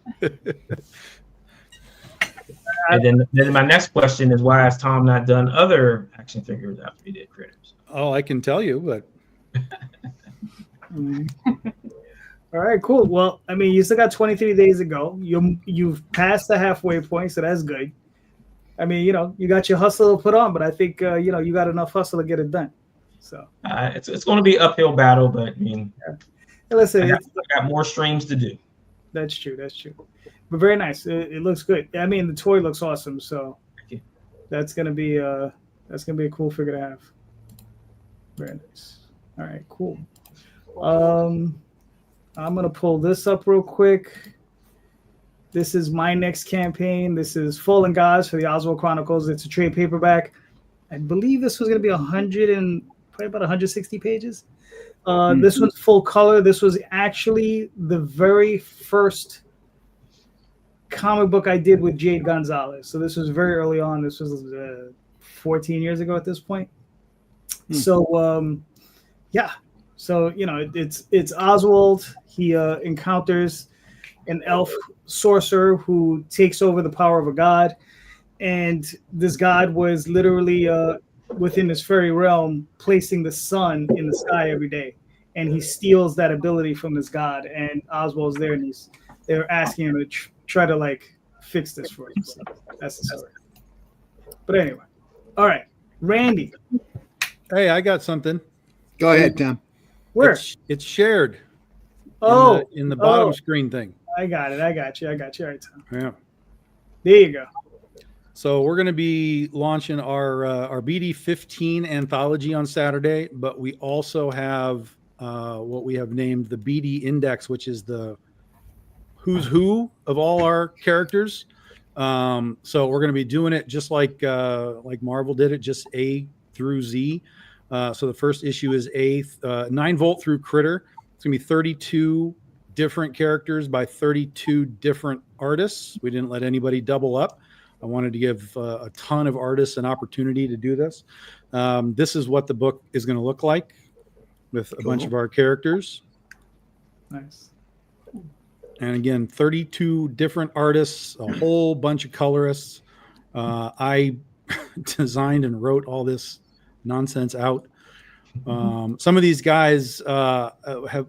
And then my next question is, why has Tom not done other action figures after he did Critters? Oh, I can tell you, but All right, cool. Well, I mean, you still got 23 days to go. You've passed the halfway point, so that's good. I mean, you got your hustle to put on, but I think you got enough hustle to get it done. So it's going to be an uphill battle, but I mean, listen, I got more streams to do. That's true. But very nice. It looks good. I mean, the toy looks awesome. So that's gonna be a cool figure to have. Very nice. All right, cool. I'm gonna pull this up real quick. This is my next campaign. This is Fallen Gods for the Oswald Chronicles. It's a trade paperback. I believe this was gonna be 160 pages. This one's full color. This was actually the very first comic book I did with Jade Gonzalez. So this was very early on. This was 14 years ago at this point. So yeah. So it's Oswald. He encounters an elf sorcerer who takes over the power of a god, and this god was literally within this fairy realm, placing the sun in the sky every day, and he steals that ability from this god. And Oswald's there, and they're asking him to try to like fix this for him. So that's the story. But anyway, all right, Randy. Hey, I got something. Go ahead, Tom. Where? It's shared. In the bottom screen thing. I got it. I got you. All right, Tom. Yeah. There you go. So we're going to be launching our BD 15 anthology on Saturday, but we also have what we have named the BD Index, which is the who's who of all our characters. So we're going to be doing it just like Marvel did it, just A through Z. So the first issue is a 9-volt through Critter. It's going to be 32 different characters by 32 different artists. We didn't let anybody double up. I wanted to give a ton of artists an opportunity to do this. This is what the book is going to look like with a bunch of our characters. Nice. And again, 32 different artists, a whole bunch of colorists. I designed and wrote all this nonsense out. Some of these guys have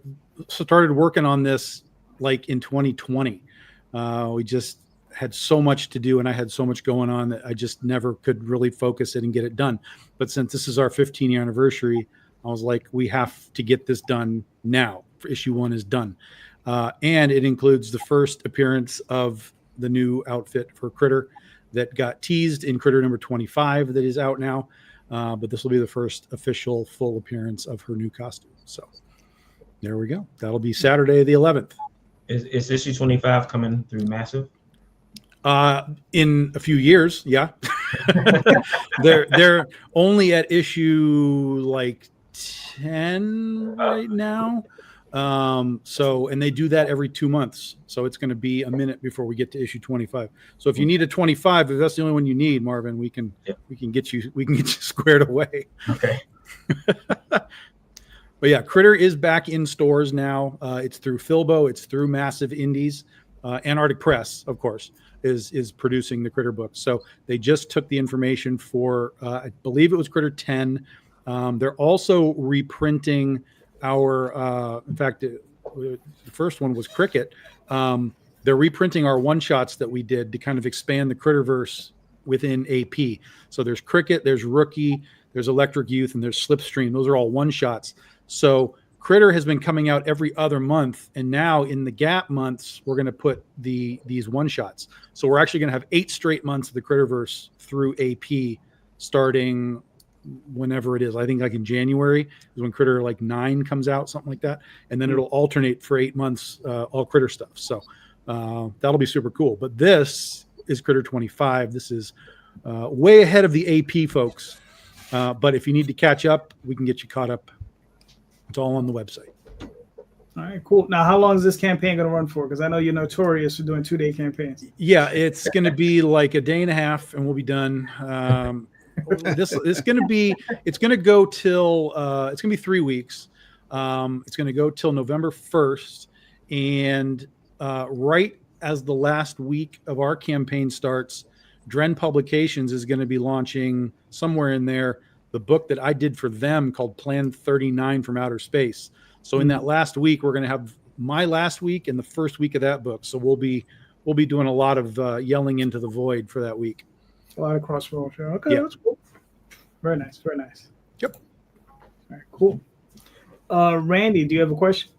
started working on this like in 2020. We just had so much to do, and I had so much going on that I just never could really focus it and get it done. But since this is our 15-year anniversary, I was like, we have to get this done now. Issue 1 is done. And it includes the first appearance of the new outfit for Critter that got teased in Critter number 25 that is out now. But this will be the first official full appearance of her new costume. So there we go. That'll be Saturday the 11th. Is issue 25 coming through Massive? In a few years, yeah. They're only at issue like 10 right now. And they do that every 2 months. So it's going to be a minute before we get to issue 25. So if you need a 25, if that's the only one you need, Marvin, we can get you squared away. Okay. But yeah, Critter is back in stores now. It's through Filbo, it's through Massive Indies. Antarctic Press, of course, is producing the Critter book. So they just took the information for, I believe it was Critter 10. They're also reprinting our, in fact, the first one was Cricket. They're reprinting our one-shots that we did to kind of expand the Critterverse within AP. So there's Cricket, there's Rookie, there's Electric Youth, and there's Slipstream. Those are all one-shots. So Critter has been coming out every other month, and now in the gap months, we're going to put these one-shots. So we're actually going to have 8 straight months of the Critterverse through AP starting whenever it is. I think like in January is when Critter like 9 comes out, something like that. And then it'll alternate for 8 months, all Critter stuff. So that'll be super cool. But this is Critter 25. This is way ahead of the AP folks. But if you need to catch up, we can get you caught up. It's all on the website. All right, cool. Now, how long is this campaign going to run for? Because I know you're notorious for doing 2-day campaigns. Yeah, it's going to be like a day and a half, and we'll be done. It's going to go till it's going to be 3 weeks. It's going to go till November 1st, and right as the last week of our campaign starts, Dren Publications is going to be launching somewhere in there the book that I did for them called Plan 39 from Outer Space. So in that last week, we're going to have my last week and the first week of that book. So we'll be doing a lot of yelling into the void for that week. A lot of crossroads. Okay, yeah. That's cool. Very nice. Very nice. Yep. All right, cool. Randy, do you have a question?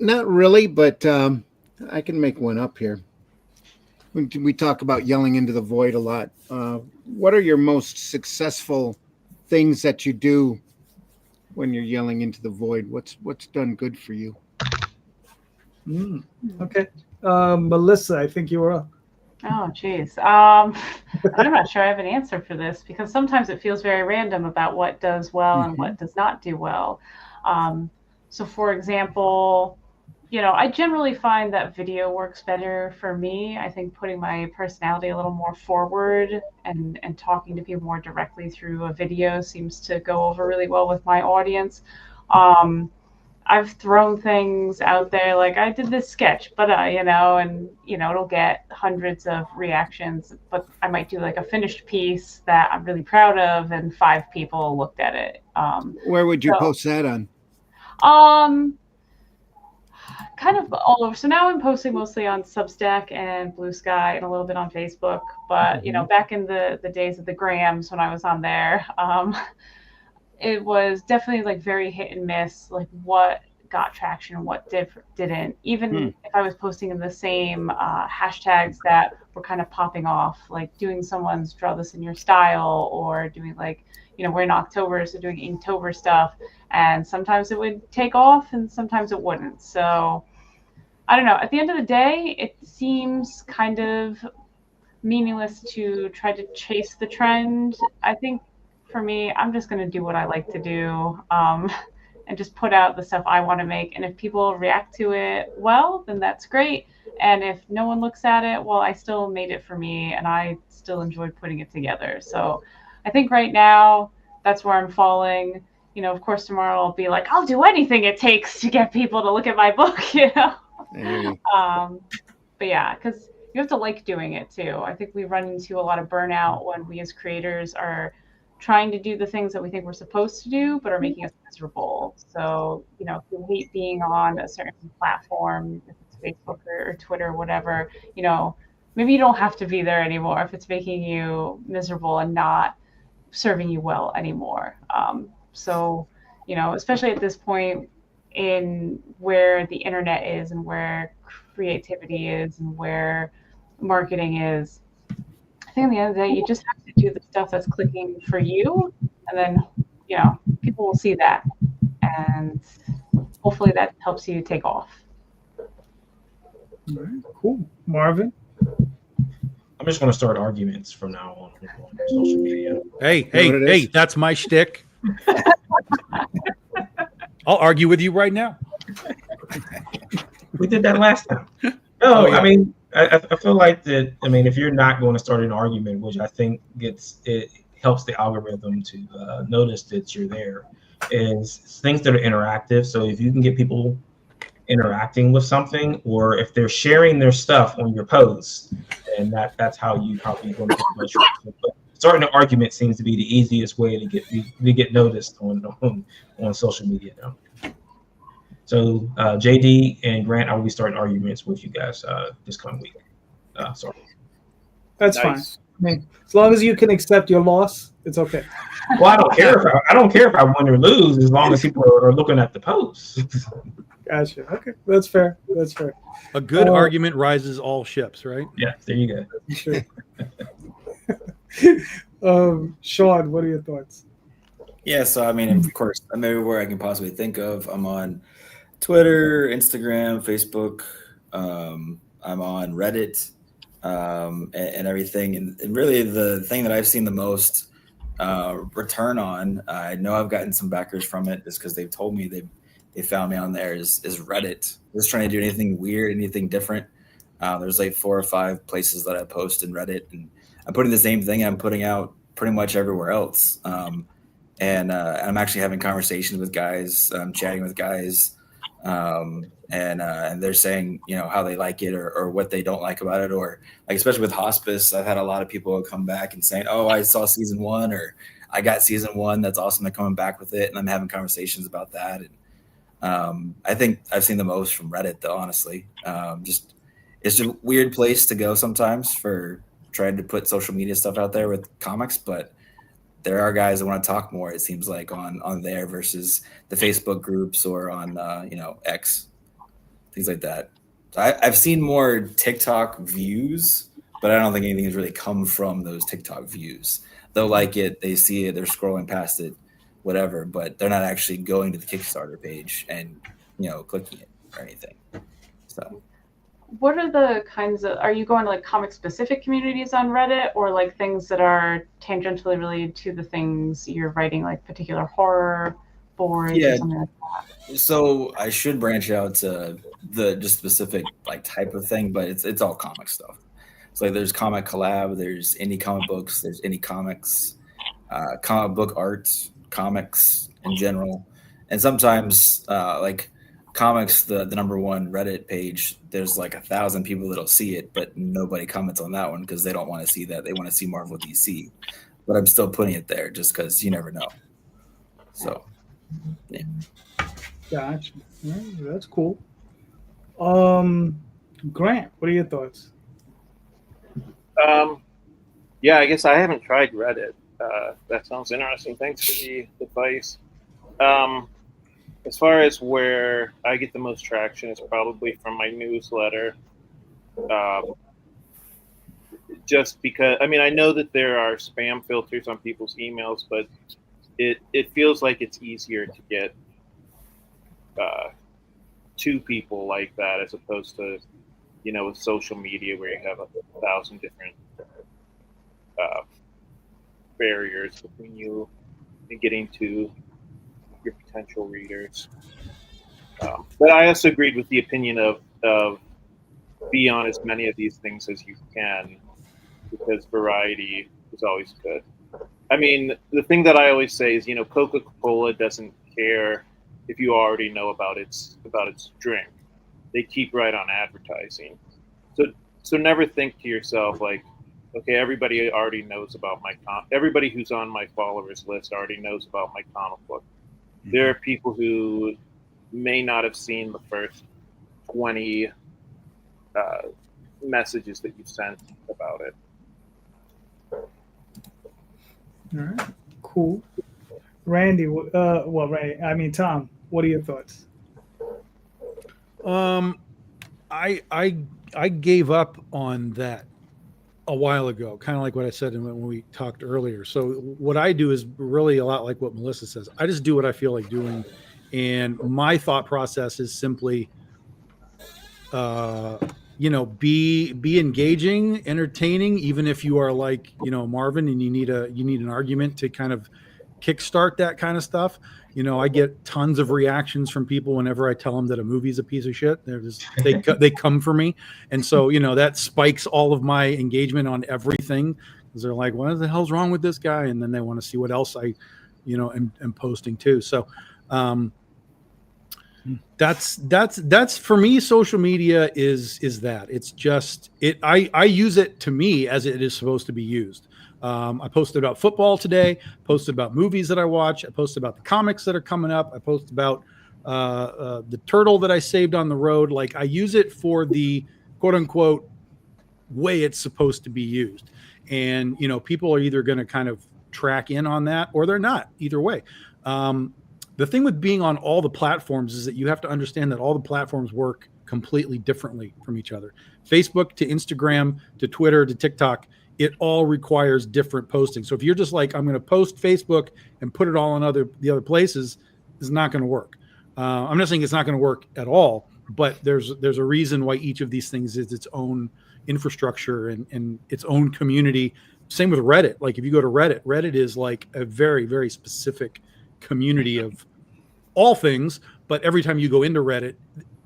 Not really, but I can make one up here. We talk about yelling into the void a lot. What are your most successful things that you do when you're yelling into the void? What's done good for you? Okay. Melissa, I think you were up. Oh, geez. I'm not sure I have an answer for this because sometimes it feels very random about what does well and what does not do well. So, for example, I generally find that video works better for me. I think putting my personality a little more forward and talking to people more directly through a video seems to go over really well with my audience. I've thrown things out there like I did this sketch, but it'll get hundreds of reactions, but I might do like a finished piece that I'm really proud of and 5 people looked at it. Where would you post that on? Kind of all over. So now I'm posting mostly on Substack and Blue Sky and a little bit on Facebook. But back in the days of the Grams when I was on there, it was definitely like very hit and miss, like what got traction and what didn't. Even if I was posting in the same hashtags that were kind of popping off, like doing someone's draw this in your style or doing like, we're in October, so doing Inktober stuff. And sometimes it would take off and sometimes it wouldn't. So I don't know. At the end of the day, it seems kind of meaningless to try to chase the trend. I think for me, I'm just going to do what I like to do, and just put out the stuff I want to make. And if people react to it well, then that's great. And if no one looks at it, well, I still made it for me and I still enjoyed putting it together. So I think right now that's where I'm falling. You know, of course, tomorrow I'll be like, I'll do anything it takes to get people to look at my book, you know? I hear you. But yeah, because you have to like doing it too. I think we run into a lot of burnout when we as creators are trying to do the things that we think we're supposed to do, but are making us miserable. So, you know, if you hate being on a certain platform, if it's Facebook or Twitter or whatever, you know, maybe you don't have to be there anymore if it's making you miserable and not serving you well anymore. So, you know, especially at this point in where the internet is and where creativity is and where marketing is, I think at the end of the day, you just have to do the stuff that's clicking for you, and then, you know, people will see that, and hopefully that helps you take off. All right, cool. Marvin? I'm just going to start arguments from now on social media. Hey, that's my shtick. I'll argue with you right now. We did that last time. No, Oh, yeah. I mean, I feel like that. I mean, if you're not going to start an argument, which I think it helps the algorithm to notice that you're there, is things that are interactive. So if you can get people interacting with something, or if they're sharing their stuff on your posts, and that's how you probably going to get much. But starting an argument seems to be the easiest way to get noticed on social media now. So JD and Grant, I will be starting arguments with you guys this coming week. Sorry. That's Nice. fine. I mean, as long as you can accept your loss, it's okay. Well, I don't care if I win or lose, as long as people are looking at the posts. Gotcha. Okay, that's fair. That's fair. A good argument rises all ships, right? Yeah, there you go. Sure. Sean, what are your thoughts? Yeah, so I mean, of course, I'm everywhere I can possibly think of. I'm on Twitter, Instagram, Facebook. I'm on Reddit, and everything. And really, the thing that I've seen the most return on, I know I've gotten some backers from it, just because they've told me they found me on there, is Reddit. Just trying to do anything weird, anything different. There's like 4 or 5 places that I post in Reddit, and I'm putting the same thing I'm putting out pretty much everywhere else. And I'm actually having conversations with guys, chatting with guys, and they're saying, you know, how they like it or what they don't like about it, or like, especially with hospice, I've had a lot of people come back and saying, oh, I saw season 1, or I got season 1. That's awesome. They're coming back with it, and I'm having conversations about that. And I think I've seen the most from Reddit, though, honestly. Just it's a weird place to go sometimes for trying to put social media stuff out there with comics, but there are guys that want to talk more, it seems like, on there versus the Facebook groups or on X, things like that. So I've seen more TikTok views, but I don't think anything has really come from those TikTok views. They'll like it, they see it, they're scrolling past it, whatever, but they're not actually going to the Kickstarter page and clicking it or anything. So what are the kinds of, are you going to like comic specific communities on Reddit, or like things that are tangentially related to the things you're writing, like particular horror boards or something like that? So I should branch out to the just specific like type of thing, but it's all comic stuff. So like there's comic collab, there's indie comic books, there's indie comics, comic book art, comics in general, and sometimes like comics, the number 1 Reddit page, there's like 1,000 people that'll see it, but nobody comments on that one because they don't want to see that. They want to see Marvel DC, but I'm still putting it there just because you never know. So yeah. Gotcha. Yeah, that's cool. Grant, what are your thoughts? Yeah, I guess I haven't tried Reddit. That sounds interesting. Thanks for the advice. As far as where I get the most traction is probably from my newsletter. Just because, I mean, I know that there are spam filters on people's emails, but it feels like it's easier to get to people like that as opposed to, with social media where you have 1,000 different barriers between you and getting to your potential readers. But I also agreed with the opinion of be on as many of these things as you can, because variety is always good. I mean, the thing that I always say is, Coca-Cola doesn't care if you already know about its drink. They keep right on advertising. So never think to yourself like, okay, everybody already knows about everybody who's on my followers list already knows about my comic book. Mm-hmm. There are people who may not have seen the first 20 messages that you sent about it. All right, cool. Randy, Tom, what are your thoughts? I gave up on that a while ago, kind of like what I said when we talked earlier. So what I do is really a lot like what Melissa says. I just do what I feel like doing, and my thought process is simply, be engaging, entertaining, even if you are like, Marvin, and you need an argument to kind of kickstart that kind of stuff. I get tons of reactions from people whenever I tell them that a movie's a piece of shit. They come for me, and so that spikes all of my engagement on everything, because they're like, "What the hell's wrong with this guy?" And then they want to see what else I, am posting too. So, that's for me. Social media is that it's just it. I use it to me as it is supposed to be used. I posted about football today, posted about movies that I watch. I posted about the comics that are coming up. I posted about the turtle that I saved on the road. Like, I use it for the quote unquote way it's supposed to be used. And, people are either going to kind of track in on that or they're not, either way. The thing with being on all the platforms is that you have to understand that all the platforms work completely differently from each other. Facebook to Instagram to Twitter to TikTok, it all requires different posting. So if you're just like, I'm going to post Facebook and put it all on the other places, it's not going to work. I'm not saying it's not going to work at all, but there's a reason why each of these things is its own infrastructure and its own community. Same with Reddit. Like, if you go to Reddit is like a very, very specific community of all things, but every time you go into Reddit,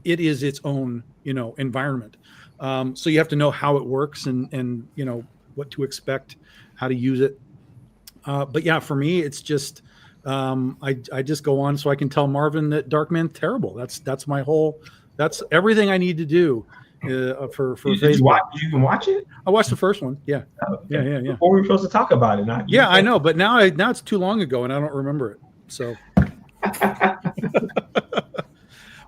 it is its own, environment. So you have to know how it works and what to expect, how to use it. But yeah, for me, it's just I just go on so I can tell Marvin that Darkman's terrible. That's everything I need to do for Facebook. Did you even watch it? I watched the first one. Yeah. Oh, okay. Yeah. Before we were supposed to talk about it. Yeah, I know, but now it's too long ago and I don't remember it. So.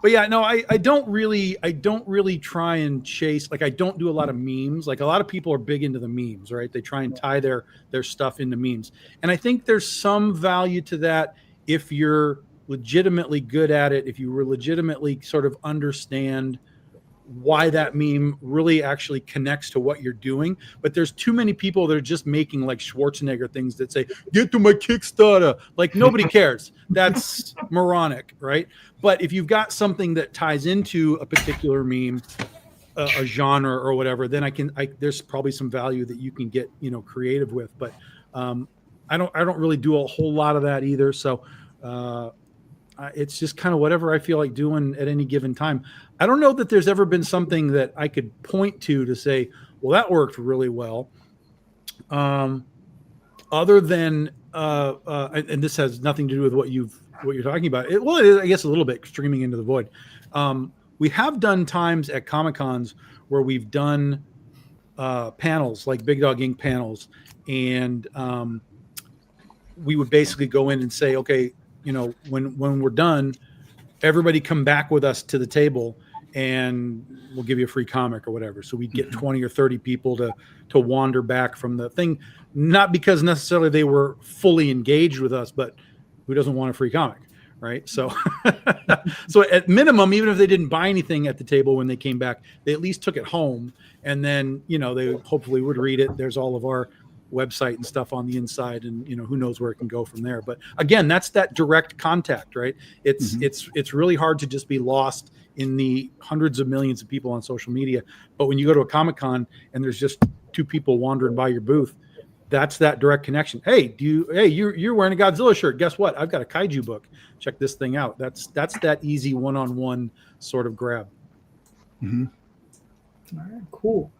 But yeah, no, I don't really try and chase, like, I don't do a lot of memes. Like, a lot of people are big into the memes, right? They try and tie their stuff into memes. And I think there's some value to that if you're legitimately good at it, if you were legitimately sort of understand why that meme really actually connects to what you're doing. But there's too many people that are just making like Schwarzenegger things that say, get to my Kickstarter. Like, nobody cares. That's moronic, right? But if you've got something that ties into a particular meme, a genre or whatever, then there's probably some value that you can get, creative with. But I don't really do a whole lot of that either. So it's just kind of whatever I feel like doing at any given time. I don't know that there's ever been something that I could point to say, well, that worked really well. Other than, and this has nothing to do with what you're talking about. It is, I guess, a little bit streaming into the void. We have done times at Comic-Cons where we've done panels, like Big Dog Ink panels. And we would basically go in and say, okay, when we're done, everybody come back with us to the table and we'll give you a free comic or whatever. So we'd get 20 or 30 people to wander back from the thing, not because necessarily they were fully engaged with us, but who doesn't want a free comic, right? So, so at minimum, even if they didn't buy anything at the table when they came back, they at least took it home, and then, they hopefully would read it. There's all of our website and stuff on the inside, and who knows where it can go from there. But again, that's that direct contact, right? It's really hard to just be lost in the hundreds of millions of people on social media. But when you go to a Comic-Con and there's just two people wandering by your booth, that's that direct connection. Hey, you're wearing a Godzilla shirt. Guess what? I've got a kaiju book. Check this thing out. That's that easy one-on-one sort of grab. Mm-hmm. All right, cool.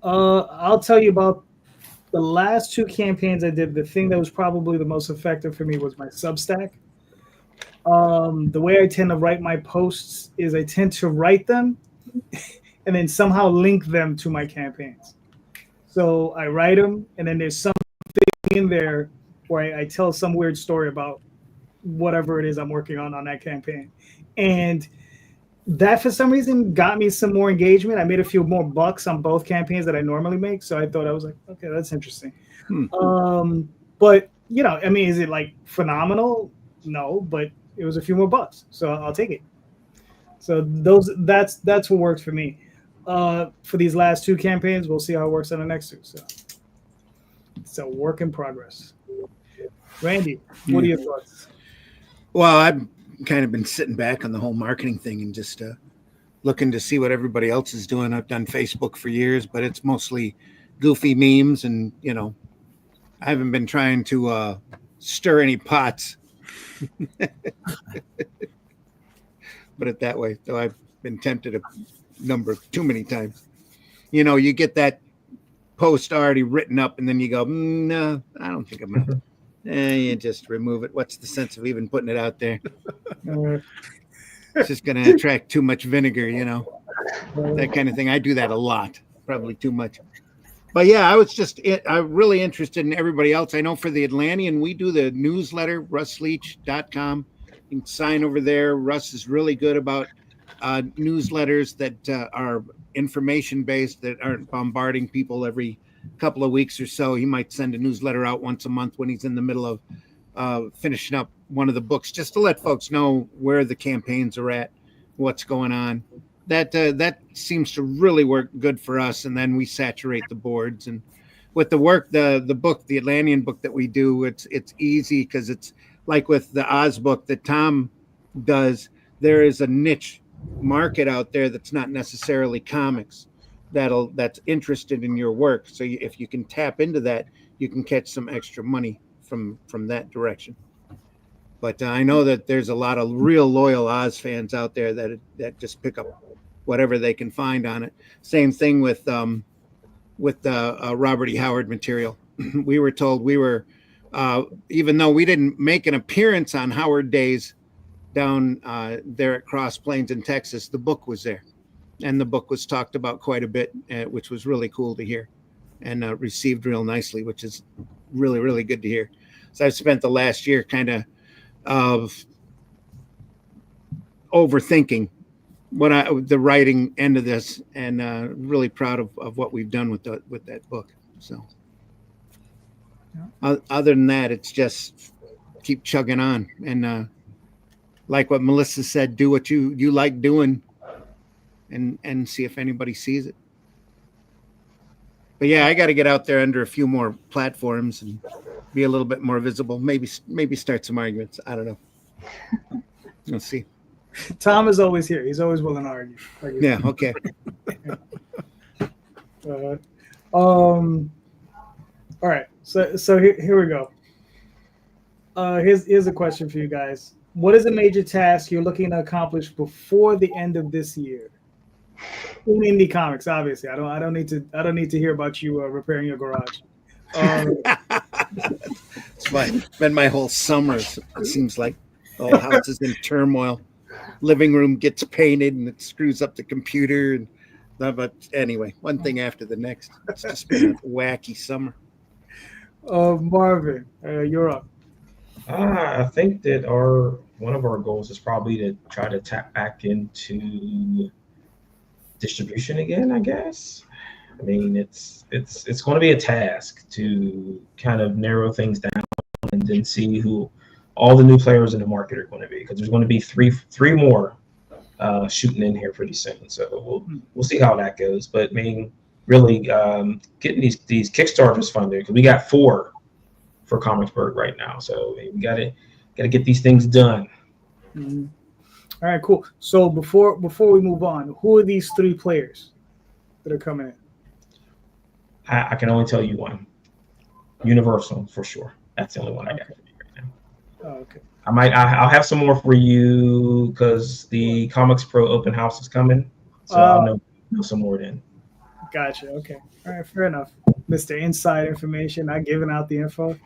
I'll tell you about the last 2 campaigns I did. The thing that was probably the most effective for me was my Substack. The way I tend to write my posts is I tend to write them and then somehow link them to my campaigns. So I write them, and then there's something in there where I tell some weird story about whatever it is I'm working on that campaign. And that, for some reason, got me some more engagement. I made a few more bucks on both campaigns that I normally make. So I thought, I was like, okay, that's interesting. But, you know, I mean, is it like phenomenal? No, but it was a few more bucks. So I'll take it. So that's what worked for me. For these last 2 campaigns, we'll see how it works on the next 2. So it's a work in progress. Randy, what are your thoughts? Well, I've kind of been sitting back on the whole marketing thing and just looking to see what everybody else is doing. I've done Facebook for years, but it's mostly goofy memes, and you know, I haven't been trying to stir any pots. Put it that way, though I've been tempted too many times. You know, you get that post already written up, and then you go, no, I don't think I'm gonna. You just remove it. What's the sense of even putting it out there? It's just going to attract too much vinegar, you know, that kind of thing. I do that a lot, probably too much. But yeah, I'm really interested in everybody else. I know for the Atlantean, we do the newsletter, russleach.com. You can sign over there. Russ is really good about newsletters that are information based, that aren't bombarding people every couple of weeks or so. He might send a newsletter out once a month when he's in the middle of finishing up one of the books, just to let folks know where the campaigns are at, what's going on. That seems to really work good for us. And then we saturate the boards. And with the work, the book, the Atlantean book that we do, it's easy because it's like with the Oz book that Tom does. There is a niche market out there that's not necessarily comics that's interested in your work. So if you can tap into that, you can catch some extra money from that direction. But I know that there's a lot of real loyal Oz fans out there that just pick up whatever they can find on it. Same thing with the Robert E. Howard material. We were told even though we didn't make an appearance on Howard Days down there at Cross Plains in Texas, the book was there. And the book was talked about quite a bit, which was really cool to hear, and received real nicely, which is really, really good to hear. So I've spent the last year kind of overthinking the writing end of this, and really proud of what we've done with that book. So other than that, it's just keep chugging on, and like what Melissa said, do what you like doing, and see if anybody sees it. But yeah, I got to get out there under a few more platforms and be a little bit more visible. Maybe start some arguments. I don't know. We'll see. Tom is always here. He's always willing to argue. Yeah. Okay. All right. So here we go. Here's a question for you guys. What is a major task you're looking to accomplish before the end of this year? In Indy Comics, obviously. I don't need to hear about you repairing your garage. It's been my whole summer. It seems like the whole house is in turmoil. Living room gets painted and it screws up the computer. But anyway, one thing after the next. It's just been a wacky summer. Marvin, you're up. I think that one of our goals is probably to try to tap back into distribution again, I guess. I mean, it's going to be a task to kind of narrow things down and then see who all the new players in the market are going to be, because there's going to be three more shooting in here pretty soon. So we'll see how that goes. But I mean, really getting these Kickstarters funded, because we got 4 for Comicsburg right now. So we got to get these things done. Mm-hmm. All right, cool. So before we move on, who are these 3 players that are coming in? I can only tell you one. Universal for sure. That's the only one I got for you right now. Oh, okay. I'll have some more for you because the Comics Pro open house is coming, so I'll know some more then. Gotcha. Okay. All right. Fair enough. Mr. Inside Information, not giving out the info.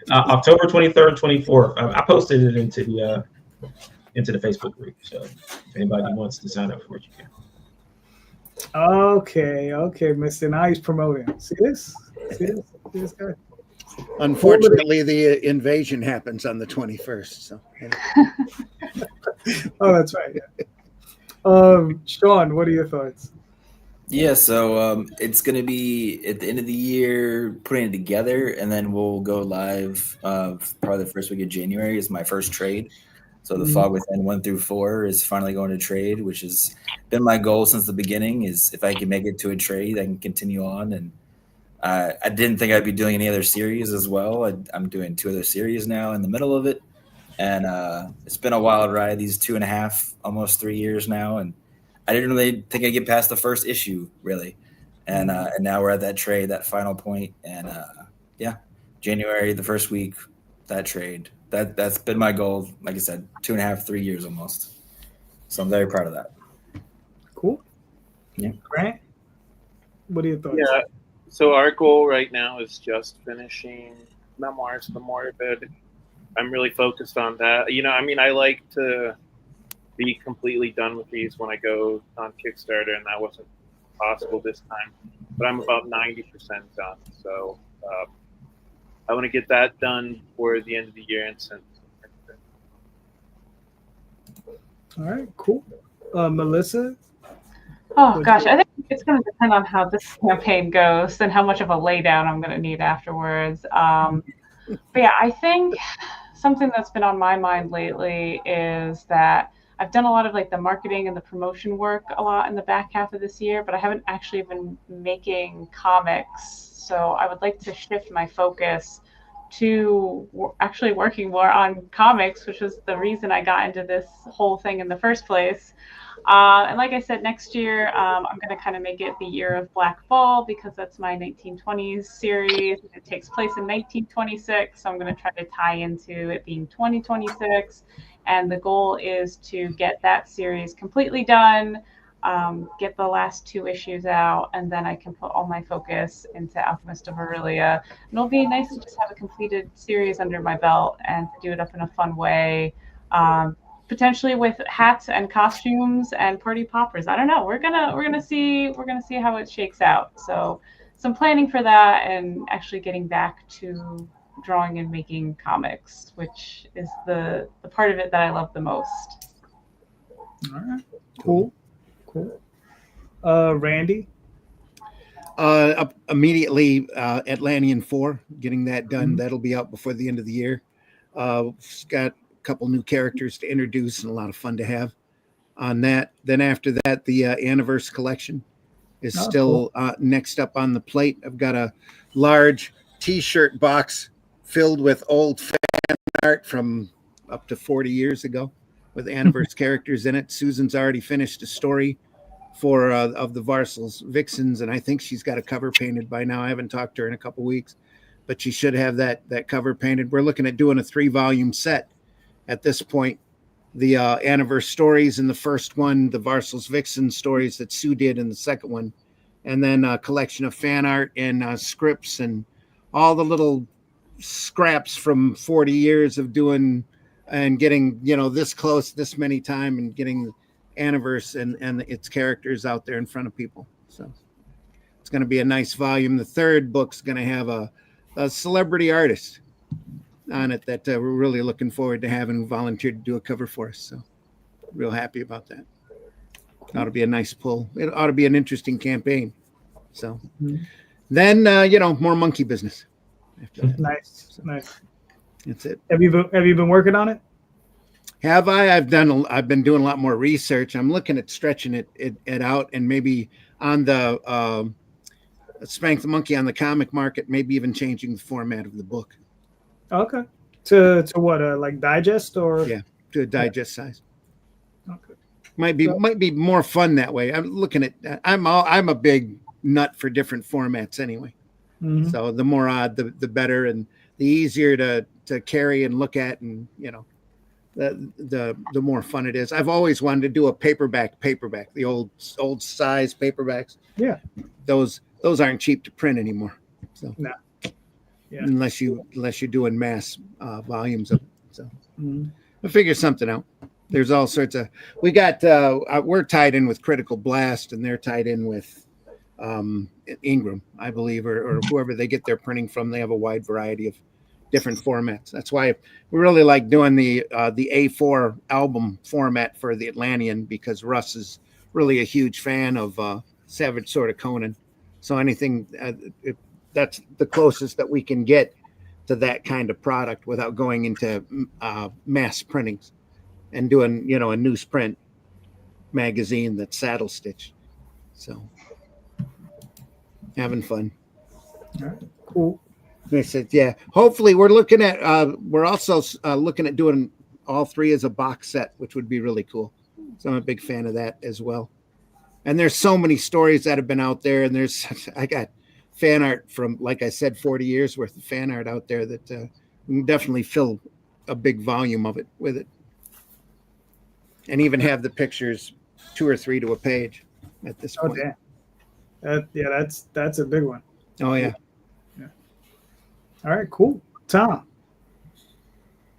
October 23rd, 24th. I posted it into the Facebook group. So if anybody wants to sign up for it, you can. Okay. Okay, Mr. Now he's promoting. See this? See this guy? Unfortunately, the invasion happens on the 21st. So, Oh, that's right. Yeah. Sean, what are your thoughts? Yeah, so it's going to be at the end of the year, putting it together, and then we'll go live probably the first week of January is my first trade. So the Fog Within 1 through 4 is finally going to trade, which has been my goal since the beginning, is if I can make it to a trade, I can continue on. And I didn't think I'd be doing any other series as well. I'm doing 2 other series now in the middle of it. And it's been a wild ride, these 2.5, almost 3 years now. And I didn't really think I'd get past the first issue, really. And now we're at that trade, that final point. And yeah, January, the first week, that trade. That's been my goal, like I said, 2.5, 3 years almost. So I'm very proud of that. Cool. Yeah. Grant, what are your thoughts? Yeah. So our goal right now is just finishing Memoirs of the Morbid. I'm really focused on that. I like to be completely done with these when I go on Kickstarter, and that wasn't possible this time. But I'm about 90% done. So I want to get that done before the end of the year and send. All right, cool. Melissa? Oh gosh, I think it's going to depend on how this campaign goes and how much of a laydown I'm going to need afterwards. But yeah, I think something that's been on my mind lately is that I've done a lot of like the marketing and the promotion work a lot in the back half of this year, but I haven't actually been making comics. So I would like to shift my focus to actually working more on comics, which was the reason I got into this whole thing in the first place. And like I said, next year, I'm going to kind of make it the year of Black Ball because that's my 1920s series. It takes place in 1926. So I'm going to try to tie into it being 2026. And the goal is to get that series completely done, get the last 2 issues out, and then I can put all my focus into Alchemist of Aurelia. And it'll be nice to just have a completed series under my belt and to do it up in a fun way. Potentially with hats and costumes and party poppers. I don't know. We're gonna see how it shakes out. So some planning for that and actually getting back to drawing and making comics, which is the part of it that I love the most. All right. Cool. Randy? Immediately, Atlantean 4, getting that done. That'll be out before the end of the year. It's got couple new characters to introduce and a lot of fun to have on that. Then after that, the Anniverse collection is still next up on the plate. I've got a large t-shirt box filled with old fan art from up to 40 years ago with Anniverse characters in it. Susan's already finished a story for of the Varsel's Vixens, and I think she's got a cover painted by now. I haven't talked to her in a couple weeks, but she should have that cover painted. We're looking at doing a 3-volume set at this point. The Anniverse stories in the first one, the Varsel's Vixen stories that Sue did in the second one, and then a collection of fan art and scripts and all the little scraps from 40 years of doing and getting, this close this many time and getting Anniverse and its characters out there in front of people. So it's going to be a nice volume. The third book's going to have a celebrity artist on it that we're really looking forward to having volunteered to do a cover for us. So real happy about that. Ought to be a nice pull. It ought to be an interesting campaign. So then, more monkey business. After that. Nice. That's it. Have you been working on it? Have I? I've been doing a lot more research. I'm looking at stretching it out and maybe on the Spank the Monkey on the comic market, maybe even changing the format of the book. Okay. To what? Like digest or? Yeah, to a digest size. Okay. Might be more fun that way. I'm looking at. I'm a big nut for different formats anyway. Mhm. So the more odd, the better, and the easier to carry and look at, and the more fun it is. I've always wanted to do a paperback, the old size paperbacks. Yeah. Those aren't cheap to print anymore. So No. Yeah. unless you're doing mass volumes of it. So Mhm. we'll figure something out. There's all sorts of. We're tied in with Critical Blast, and they're tied in with Ingram, I believe, or whoever they get their printing from. They have a wide variety of different formats. That's why we really like doing the A4 album format for the Atlantean, because Russ is really a huge fan of Savage Sword of Conan. So anything that's the closest that we can get to that kind of product without going into mass printings and doing a newsprint magazine that's saddle stitched. So having fun. All right. Cool. They said, yeah. Hopefully, we're looking at. We're also looking at doing all three as a box set, which would be really cool. So I'm a big fan of that as well. And there's so many stories that have been out there, and I got fan art from, like I said, 40 years worth of fan art out there that we can definitely fill a big volume of it with it, and even have the pictures 2 or 3 to a page at this point. Damn. That's a big one. Oh yeah. All right, cool. Tom,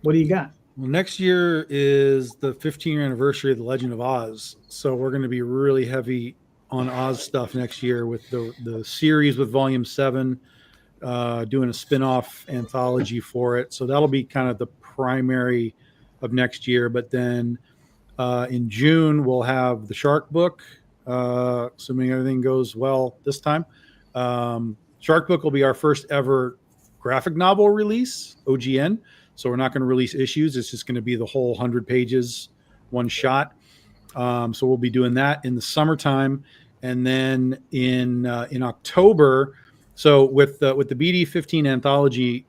what do you got? Well, next year is the 15-year anniversary of The Legend of Oz. So we're going to be really heavy on Oz stuff next year with the series with Volume 7, doing a spin-off anthology for it. So that'll be kind of the primary of next year. But then in June, we'll have the Shark book, assuming everything goes well this time. Shark book will be our first ever graphic novel release, OGN. So we're not going to release issues. It's just going to be the whole 100 pages, one shot. So we'll be doing that in the summertime. And then in October, so with the BD 15 anthology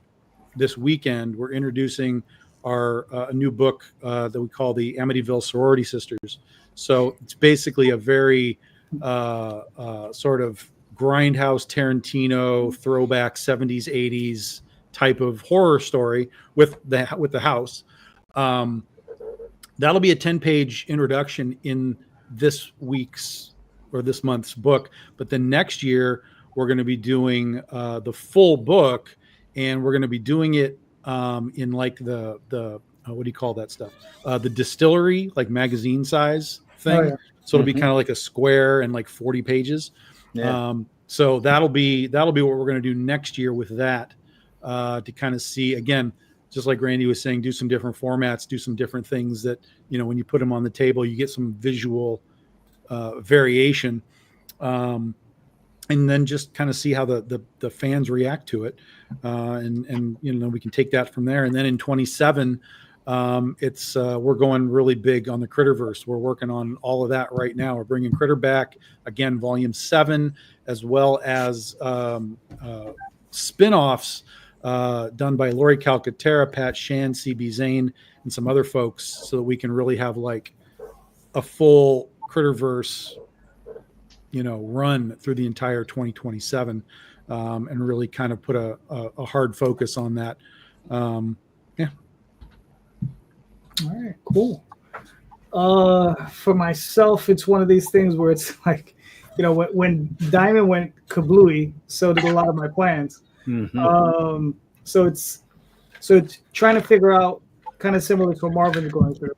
this weekend, we're introducing our a new book that we call the Amityville Sorority Sisters. So it's basically a very sort of grindhouse Tarantino throwback 70s 80s type of horror story with the house. That'll be a 10-page introduction in this week's or this month's book, but then next year we're going to be doing the full book, and we're going to be doing it in like the what do you call that stuff, the distillery, like magazine size thing. Oh, yeah. So it'll be kind of like a square and like 40 pages. Yeah. So that'll be what we're going to do next year with that, to kind of see, again, just like Randy was saying, do some different formats, do some different things that, when you put them on the table, you get some visual variation, and then just kind of see how the fans react to it. And we can take that from there. And then in 27, we're going really big on the Critterverse. We're working on all of that right now. We're bringing Critter back again, Volume 7, as well as spin-offs done by Lori Calcaterra, Pat Shan, CB Zane, and some other folks, so that we can really have like a full Critterverse, run through the entire 2027, and really kind of put a hard focus on that. Yeah. All right, cool. For myself, it's one of these things where it's like, when Diamond went kablooey, so did a lot of my plans. Mm-hmm. So it's trying to figure out, kind of similar to what Marvin's going through,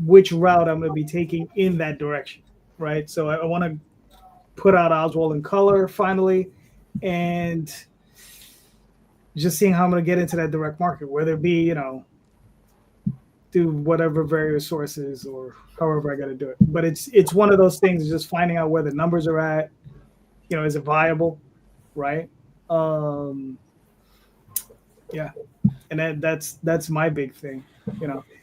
which route I'm going to be taking in that direction, right? So I want to put out Oswald in color finally, and just seeing how I'm going to get into that direct market, whether it be, through whatever various sources or however I got to do it. But it's one of those things, just finding out where the numbers are at, is it viable, right? Yeah, and that's my big thing,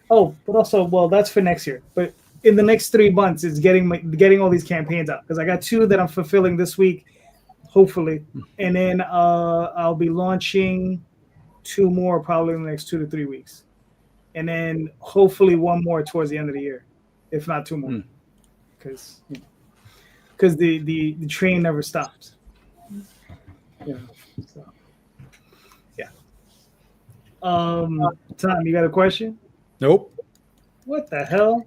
Oh, but also, well, that's for next year. But in the next 3 months, it's getting all these campaigns out, because I got 2 that I'm fulfilling this week, hopefully, and then I'll be launching 2 more probably in the next 2 to 3 weeks, and then hopefully 1 more towards the end of the year, if not 2 more, because the train never stops. You know, so yeah. Tom, you got a question? Nope. What the hell?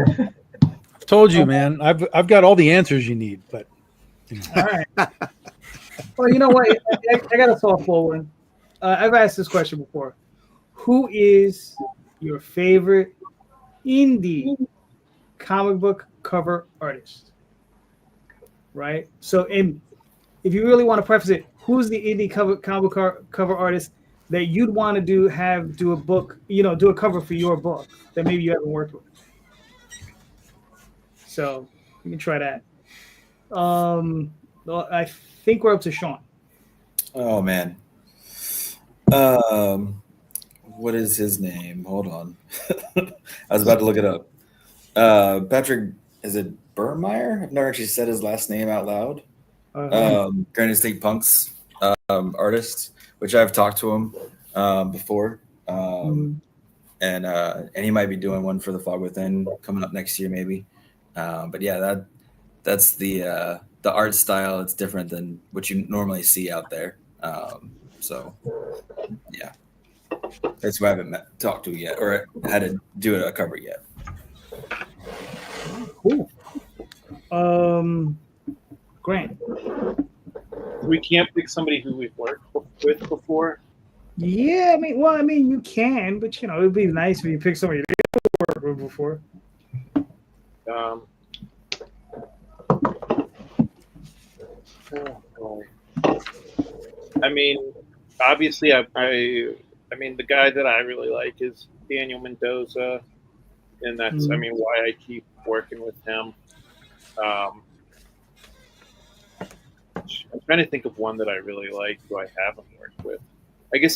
I've told you, man. I've got all the answers you need, but All right. Well, you know what? I got a softball one. I've asked this question before. Who is your favorite indie comic book cover artist? Right. So, if you really want to preface it, who's the indie comic cover artist that you'd want to do a book, do a cover for your book that maybe you haven't worked with? So you can try that. Well, I think we're up to Sean. Oh man. What is his name? Hold on. I was about to look it up. Patrick, is it Burmeyer? I've never actually said his last name out loud. Granite State Punk's artist, which I've talked to him before. And he might be doing one for The Fog Within coming up next year, maybe. But yeah, that's the art style. It's different than what you normally see out there. So yeah, that's who I haven't talked to yet, or had to do a cover yet. Cool. Grant. We can't pick somebody who we've worked with before. Yeah, I mean, you can, but it'd be nice if you pick somebody you didn't work with before. Oh boy. I mean, obviously, I mean, the guy that I really like is Daniel Mendoza, and that's, I mean, why I keep working with him. I'm trying to think of one that I really like who I haven't worked with. I guess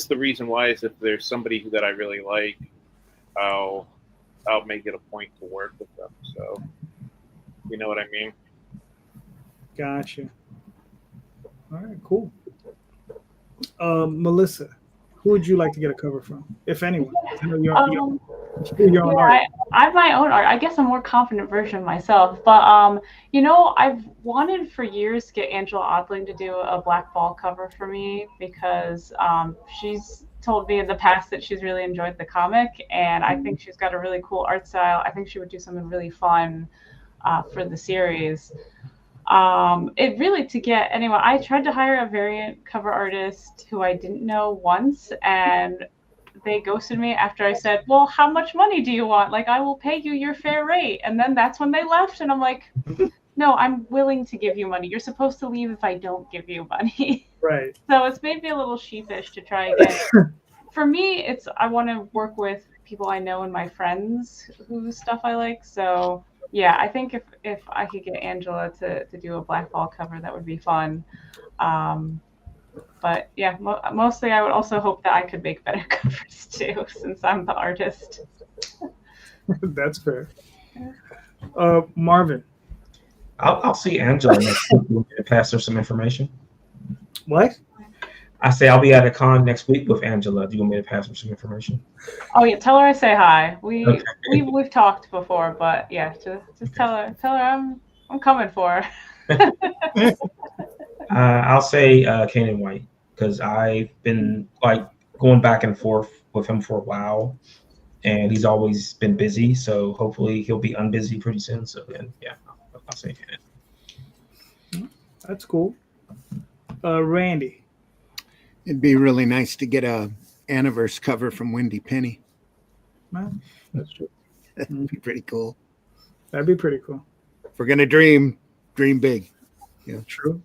the reason why is if there's somebody that I really like, I'll make it a point to work with them. So, you know what I mean? Gotcha. All right, cool. Melissa, who would you like to get a cover from, if anyone? I know you're own art. I have my own art. I guess a more confident version of myself. But I've wanted for years to get Angela Odling to do a Black Ball cover for me because she's told me in the past that she's really enjoyed the comic, and I think she's got a really cool art style. I think she would do something really fun for the series. I tried to hire a variant cover artist who I didn't know once, and they ghosted me after I said, well, how much money do you want? Like, I will pay you your fair rate. And then that's when they left, and I'm like, no, I'm willing to give you money. You're supposed to leave if I don't give you money. Right. So it's made me a little sheepish to try again. For me, I want to work with people I know and my friends whose stuff I like. So yeah, I think if I could get Angela to do a Black Ball cover, that would be fun. But yeah, mostly I would also hope that I could make better covers too, since I'm the artist. That's fair. Marvin. I'll see Angela next week and pass her some information. What? I say I'll be at a con next week with Angela. Do you want me to pass her some information? Oh yeah, tell her I say hi. We've talked before, but yeah, just tell her I'm coming for her. I'll say Kanan White, because I've been like going back and forth with him for a while, and he's always been busy. So hopefully he'll be unbusy pretty soon. So then, yeah, I'll say Kanan. That's cool. Randy. It'd be really nice to get a Anniverse cover from Wendy Penny. Well, that's true. That'd be pretty cool. That'd be pretty cool. If we're gonna dream big. Yeah. True.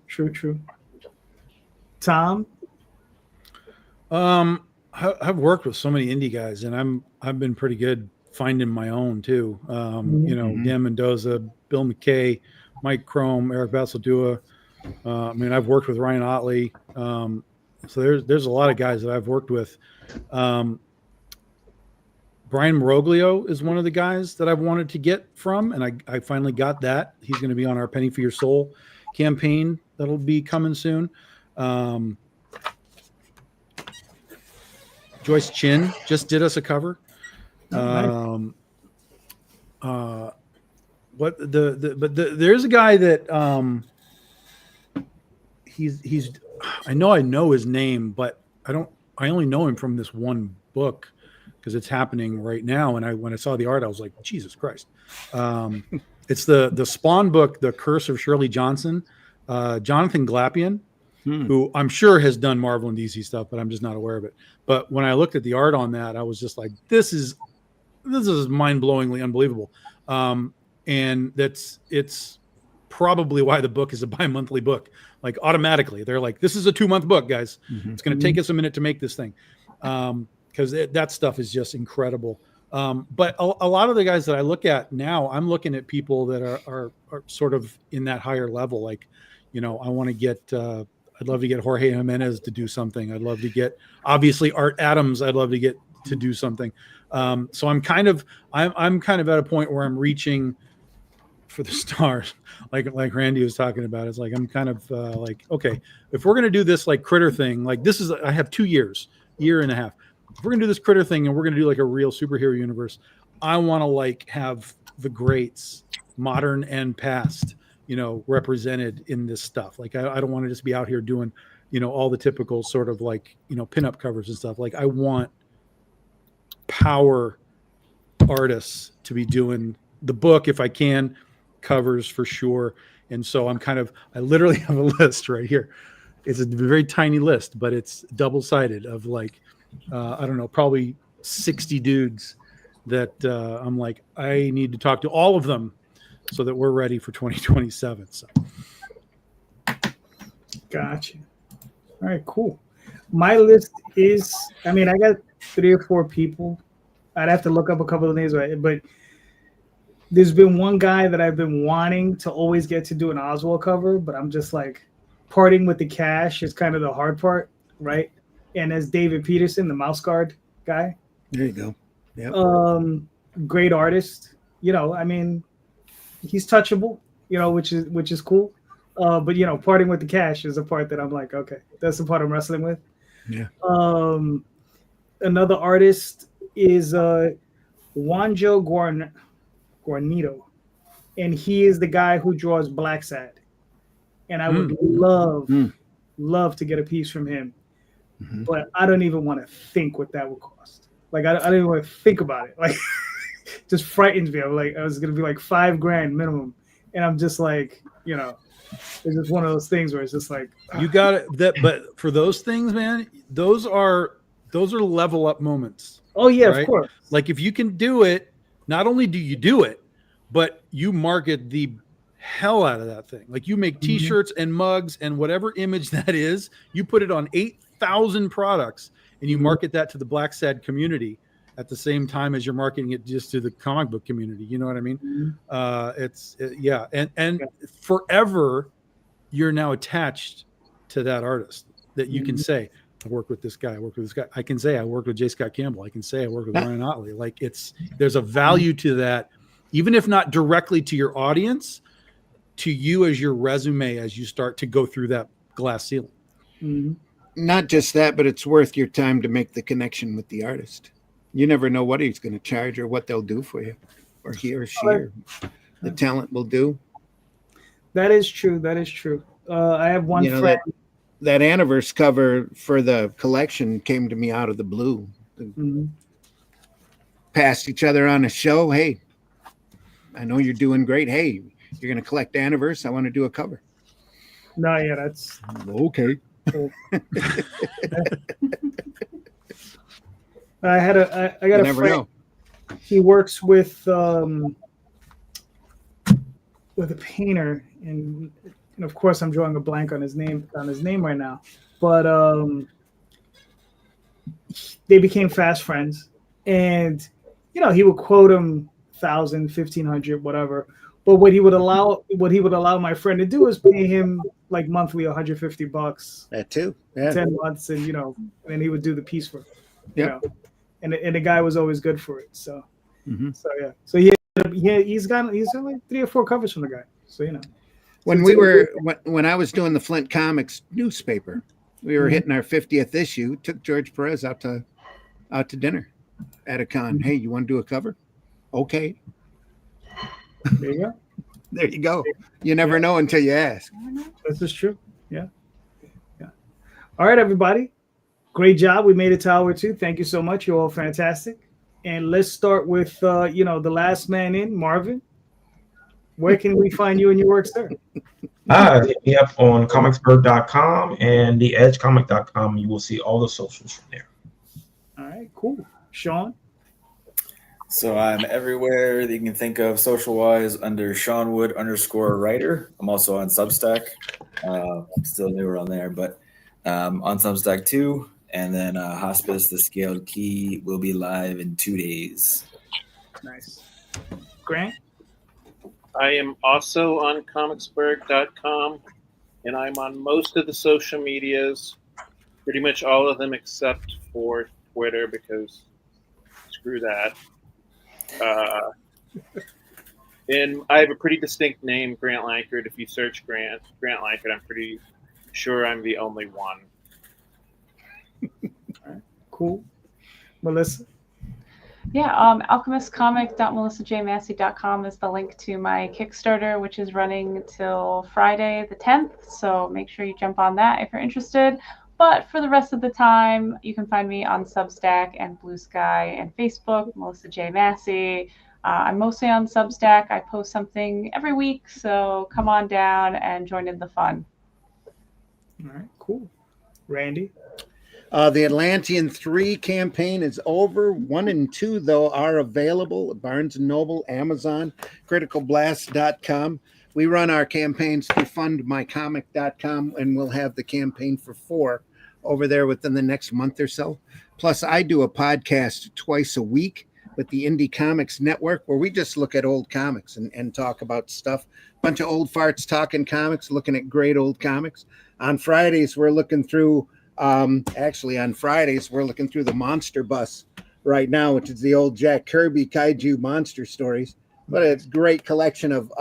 Tom. I've worked with so many indie guys, and I've been pretty good finding my own too. Dan Mendoza, Bill McKay, Mike Crome, Eric Basildua. I've worked with Ryan Otley. So there's a lot of guys that I've worked with. Brian Moroglio is one of the guys that I've wanted to get from, and I finally got that. He's going to be on our Penny for Your Soul campaign that'll be coming soon. Joyce Chin just did us a cover. There's a guy that he's I know his name, but I only know him from this one book because it's happening right now. And when I saw the art, I was like, Jesus Christ. It's the Spawn book, The Curse of Shirley Johnson, Jonathan Glapion, who I'm sure has done Marvel and DC stuff, but I'm just not aware of it. But when I looked at the art on that, I was just like, this is mind-blowingly unbelievable. And it's probably why the book is a bi-monthly book. Like automatically, they're like, this is a 2-month book, guys. It's going to take us a minute to make this thing. Because that stuff is just incredible. But a lot of the guys that I look at now, I'm looking at people that are sort of in that higher level. Like, I want to get, I'd love to get Jorge Jimenez to do something. I'd love to get, obviously, Art Adams. I'd love to get to do something. So I'm kind of at a point where I'm reaching for the stars, like Randy was talking about. It's like I'm kind of like, okay, if we're gonna do this like critter thing, like this is, I have 2 years, year and a half. If we're gonna do this critter thing and we're gonna do like a real superhero universe, I want to like have the greats, modern and past, represented in this stuff. Like I don't want to just be out here doing, all the typical sort of like, pinup covers and stuff. Like I want power artists to be doing the book if I can, covers for sure. And so I literally have a list right here. It's a very tiny list, but it's double-sided of like, I don't know, probably 60 dudes that I'm like, I need to talk to all of them so that we're ready for 2027. So. Gotcha. All right, cool. My list is, I got 3 or 4 people. I'd have to look up a couple of names, but there's been one guy that I've been wanting to always get to do an Oswald cover, but I'm just like, parting with the cash is kind of the hard part, right? And as David Peterson, the mouse guard guy. There you go. Yeah. Great artist. He's touchable, which is cool. But parting with the cash is the part that I'm like, okay, that's the part I'm wrestling with. Yeah. Another artist is Juanjo Guarnido, and he is the guy who draws Black Sad. And I would love to get a piece from him, but I don't even want to think what that would cost. Like I don't even want to think about it. Like, just frightens me. I'm like, I was gonna be like $5,000 minimum, and I'm just like, it's just one of those things where it's just like you got it. But for those things, man, those are level up moments. Oh yeah, right? Of course. Like if you can do it, not only do you do it, but you market the hell out of that thing. Like you make T-shirts and mugs and whatever image that is, you put it on 8,000 products and you market that to the Black Sad community at the same time as you're marketing it just to the comic book community. You know what I mean? And forever you're now attached to that artist that you can say, I work with this guy. I work with this guy. I can say I work with J. Scott Campbell. I can say I work with Ryan Otley. Like there's a value to that, even if not directly to your audience, to you as your resume as you start to go through that glass ceiling. Mm-hmm. Not just that, but it's worth your time to make the connection with the artist. You never know what he's going to charge or what they'll do for you, or he or she, or the talent will do. That is true. I have one friend. That Anniverse cover for the collection came to me out of the blue. Passed each other on a show. Hey, I know you're doing great. Hey, you're going to collect Anniverse. I want to do a cover. No, yeah, that's okay. Cool. I got a friend. Know. He works with a painter, and of course I'm drawing a blank on his name right now. But they became fast friends, and he would quote him 1,000, 1,500, whatever. But what he would allow my friend to do is pay him like monthly $150. That too. Yeah. 10 months, and and he would do the piece for him. And the guy was always good for it. So so he's got like 3 or 4 covers from the guy. So when I was doing the Flint Comics newspaper, we were hitting our 50th issue. Took George Perez out to dinner at a con. Hey, you want to do a cover? Okay. There you go. There you go. You never know until you ask. This is true. Yeah. All right, everybody. Great job. We made it to hour 2. Thank you so much. You're all fantastic. And let's start with, the last man in, Marvin. Where can we find you and your work, sir? Hit me up on comicsburg.com and theedgecomic.com. You will see all the socials from there. All right, cool. Sean? So I'm everywhere that you can think of social-wise under SeanWood_writer. I'm also on Substack. Still newer on there, but on Substack too. And then Hospice, The Scaled Key will be live in 2 days. Nice. Grant? I am also on comicsburg.com, and I'm on most of the social medias, pretty much all of them except for Twitter, because screw that. And I have a pretty distinct name, Grant Lankard. If you search Grant Lankard, I'm pretty sure I'm the only one. All right, cool. Melissa? Yeah, alchemistcomic.melissajmassey.com is the link to my Kickstarter, which is running till Friday the 10th. So make sure you jump on that if you're interested. But for the rest of the time, you can find me on Substack and Blue Sky and Facebook, Melissa J. Massey. I'm mostly on Substack. I post something every week, so come on down and join in the fun. All right, cool. Randy? The Atlantean 3 campaign is over. 1 and 2, though, are available at Barnes & Noble, Amazon, criticalblast.com. We run our campaigns through fundmycomic.com, and we'll have the campaign for 4 over there within the next month or so. Plus, I do a podcast twice a week with the Indy Comics Network, where we just look at old comics and talk about stuff. Bunch of old farts talking comics, looking at great old comics. On Fridays, we're looking through on Fridays, we're looking through the Monster Bus right now, which is the old Jack Kirby kaiju monster stories. But it's a great collection of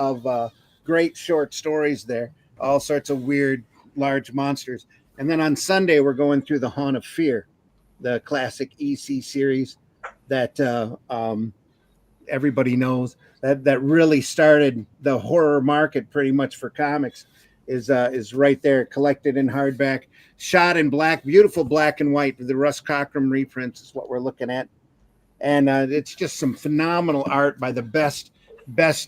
great short stories there, all sorts of weird, large monsters. And then on Sunday, we're going through the Haunt of Fear, the classic EC series that everybody knows, that really started the horror market pretty much for comics. Is right there, collected in hardback, shot in black, beautiful black and white. The Russ Cockrum reprints is what we're looking at, and it's just some phenomenal art by the best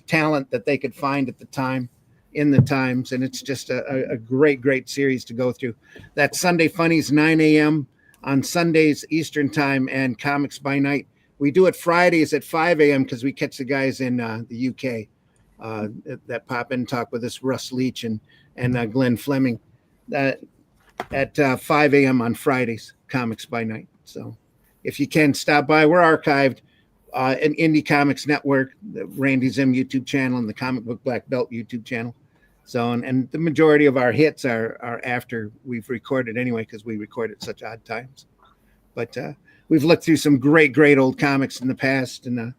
talent that they could find at the time, in the times, and it's just a great series to go through. That Sunday Funnies 9 a.m. on Sundays Eastern Time, and Comics by Night. We do it Fridays at 5 a.m. because we catch the guys in the UK that pop in and talk with us, Russ Leach and Glenn Fleming, at 5 a.m. on Fridays, Comics by Night. So if you can stop by, we're archived in Indie Comics Network, the Randy Zim YouTube channel, and the Comic Book Black Belt YouTube channel. So, and the majority of our hits are after we've recorded anyway, because we record at such odd times. But we've looked through some great old comics in the past, and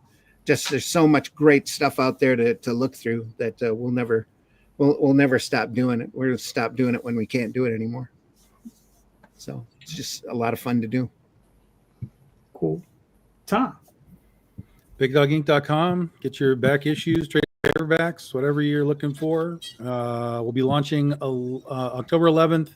just there's so much great stuff out there to look through that we'll never stop doing it. We're going to stop doing it when we can't do it anymore. So it's just a lot of fun to do. Cool. Tom? BigDogInk.com. Get your back issues, trade paperbacks, whatever you're looking for. We'll be launching October 11th,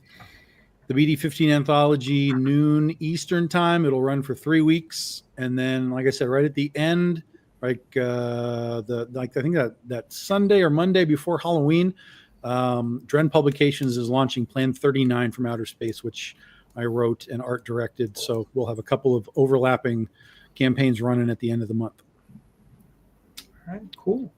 the BD15 anthology, noon Eastern time. It'll run for 3 weeks. And then, like I said, right at the end, I think that Sunday or Monday before Halloween, Dren Publications is launching Plan 39 from Outer Space, which I wrote and art directed. So we'll have a couple of overlapping campaigns running at the end of the month. All right, cool.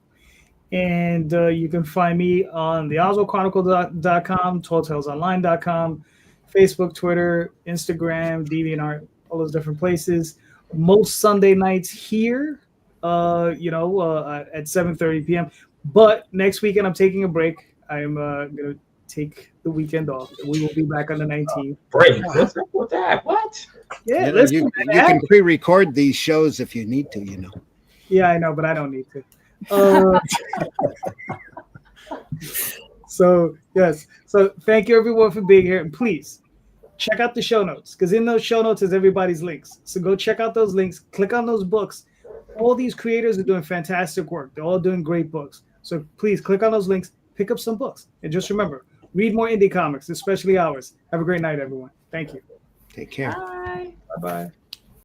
And you can find me on the OswaldChronicle.com, TallTalesOnline.com, Facebook, Twitter, Instagram, DeviantArt, all those different places. Most Sunday nights here, at 7:30 p.m. But next weekend, I'm taking a break. I'm going to take the weekend off. We will be back on the 19th. Break? What's up with that? What? Yeah, you can pre-record these shows if you need to, Yeah, I know, but I don't need to. So, yes. So thank you, everyone, for being here. And please check out the show notes, because in those show notes is everybody's links. So go check out those links. Click on those books. All these creators are doing fantastic work. They're all doing great books. So please click on those links. Pick up some books. And just remember, read more indie comics, especially ours. Have a great night, everyone. Thank you. Take care. Bye. Bye bye.